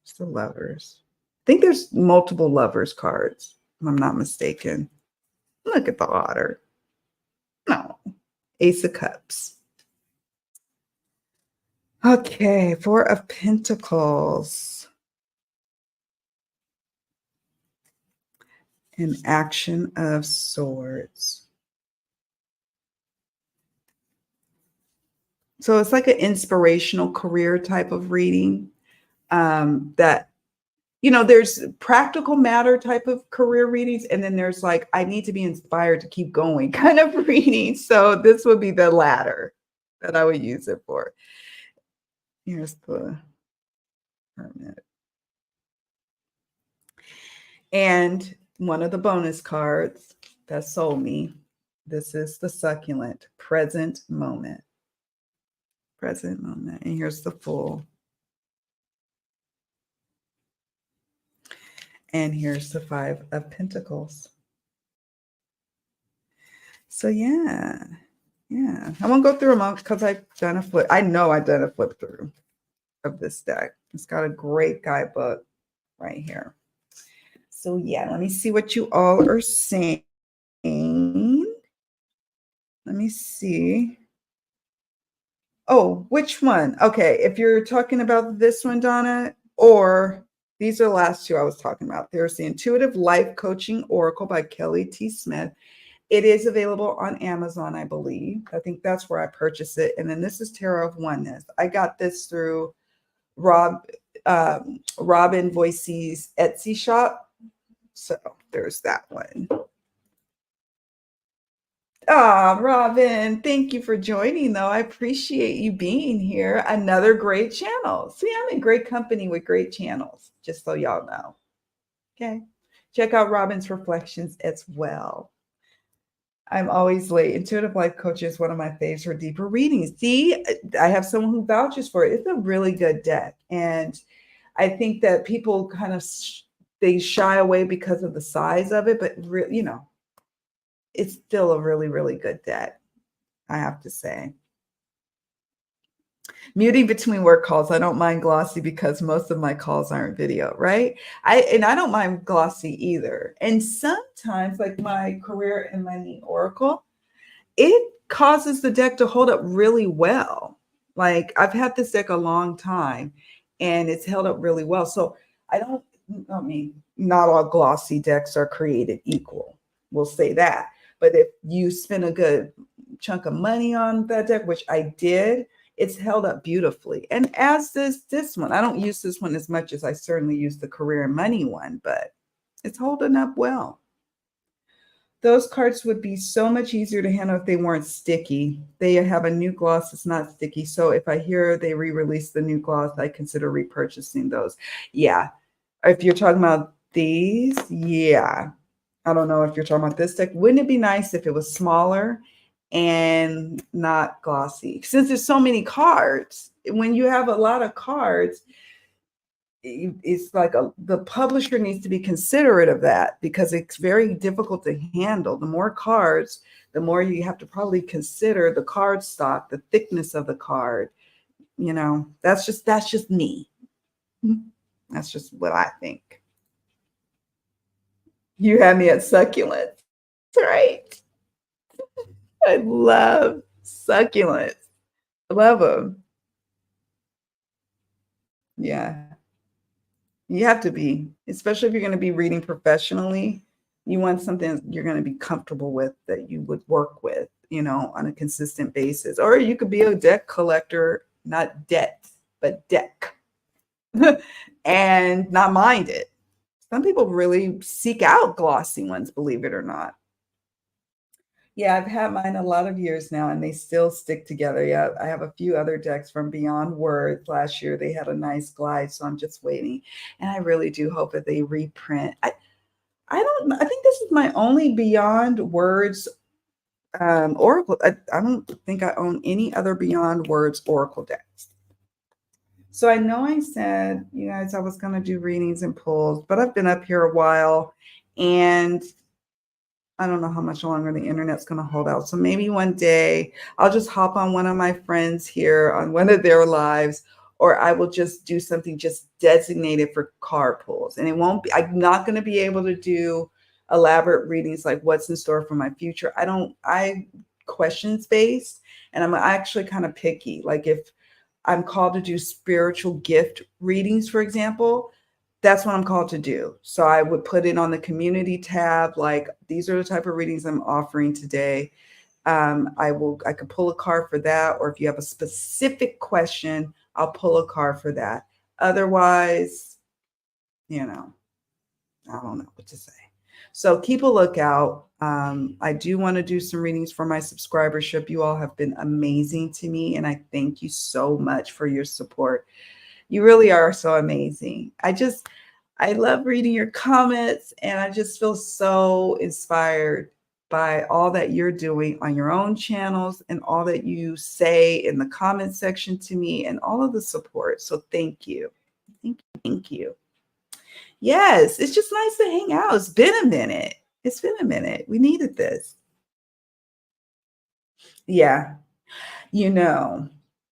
it's the Lovers. I think there's multiple Lovers cards, if I'm not mistaken. Look at the Otter. No. Ace of Cups. Okay, Four of Pentacles. And Action of Swords. So it's like an inspirational career type of reading that, you know, there's practical matter type of career readings. And then there's like, I need to be inspired to keep going kind of reading. So this would be the latter that I would use it for. Here's the Hermit. And one of the bonus cards that sold me, this is the Succulent, Present Moment. Present Moment. And here's the Fool. And here's the Five of Pentacles. So yeah. I won't go through them all because I've done a flip. I know I've done a flip through of this deck. It's got a great guidebook right here. So yeah, let me see what you all are saying. Let me see. Oh, which one? Okay, if you're talking about this one, Donna, or these are the last two I was talking about. There's the Intuitive Life Coaching Oracle by Kelly T. Smith. It is available on Amazon, I believe. I think that's where I purchased it. And then this is Tarot of Oneness. I got this through Robin Voice's Etsy shop. So there's that one. Ah, Robin, thank you for joining, though. I appreciate you being here. Another great channel. See, I'm in great company with great channels, just so y'all know. Okay. Check out Robin's Reflections as well. I'm always late. Intuitive Life Coach is one of my faves for deeper readings. See, I have someone who vouches for it. It's a really good deck. And I think that people kind of, they shy away because of the size of it, but you know, it's still a really, really good deck. I have to say. Muting between work calls. I don't mind glossy because most of my calls aren't video, right? I don't mind glossy either. And sometimes, like my Career and Money Oracle, it causes the deck to hold up really well. Like I've had this deck a long time and it's held up really well. So I mean, not all glossy decks are created equal. We'll say that. But if you spend a good chunk of money on that deck, which I did, it's held up beautifully. And as this one, I don't use this one as much as I certainly use the Career and Money one, but it's holding up well. Those cards would be so much easier to handle if they weren't sticky. They have a new gloss that's not sticky. So if I hear they re-release the new gloss, I consider repurchasing those. Yeah. If you're talking about these, yeah. I don't know if you're talking about this deck. Wouldn't it be nice if it was smaller and not glossy? Since there's so many cards, when you have a lot of cards, it's like the publisher needs to be considerate of that because it's very difficult to handle. The more cards, the more you have to probably consider the card stock, the thickness of the card. You know, that's just me. That's just what I think. You had me at succulents, right? I love succulents. I love them. Yeah. You have to be, especially if you're going to be reading professionally, you want something you're going to be comfortable with, that you would work with, you know, on a consistent basis. Or you could be a deck collector, not debt, but deck, and not mind it. Some people really seek out glossy ones, believe it or not. Yeah, I've had mine a lot of years now and they still stick together. Yeah, I have a few other decks from Beyond Words. Last year they had a nice glide, so I'm just waiting. And I really do hope that they reprint. I think this is my only Beyond Words Oracle. I don't think I own any other Beyond Words Oracle decks. So I know I said, you guys, I was going to do readings and pulls, but I've been up here a while and I don't know how much longer the internet's going to hold out. So maybe one day I'll just hop on one of my friends here on one of their lives, or I will just do something just designated for card pulls. And it won't be, I'm not going to be able to do elaborate readings like what's in store for my future. I questions based, and I'm actually kind of picky. Like if I'm called to do spiritual gift readings, for example, that's what I'm called to do. So I would put it on the community tab, like these are the type of readings I'm offering today. I could pull a card for that. Or if you have a specific question, I'll pull a card for that. Otherwise, you know, I don't know what to say. So keep a lookout. I do want to do some readings for my subscribership. You all have been amazing to me, and I thank you so much for your support. You really are so amazing. I love reading your comments, and I just feel so inspired by all that you're doing on your own channels and all that you say in the comment section to me and all of the support. So thank you. Thank you. Yes, it's just nice to hang out. It's been a minute. It's been a minute. We needed this. Yeah. You know,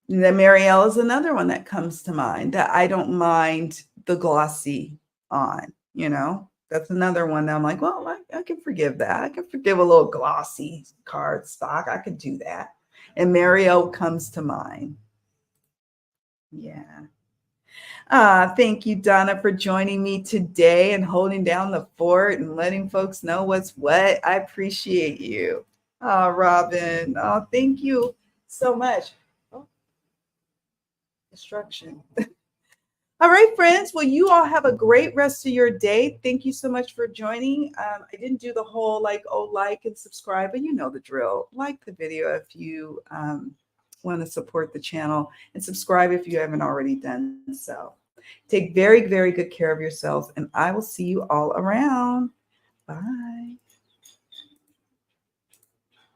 the Marielle is another one that comes to mind that I don't mind the glossy on, you know, that's another one that I'm like, well, I can forgive that. I can forgive a little glossy card stock. I could do that. And Marielle comes to mind. Yeah. Thank you, Donna, for joining me today and holding down the fort and letting folks know what's what. I appreciate you. Oh, Robin. Oh, thank you so much. Oh, destruction. All right, friends. Well, you all have a great rest of your day. Thank you so much for joining. I didn't do the whole like and subscribe, but you know the drill. Like the video if you want to support the channel, and subscribe if you haven't already done so. Take very, very good care of yourselves, and I will see you all around. Bye.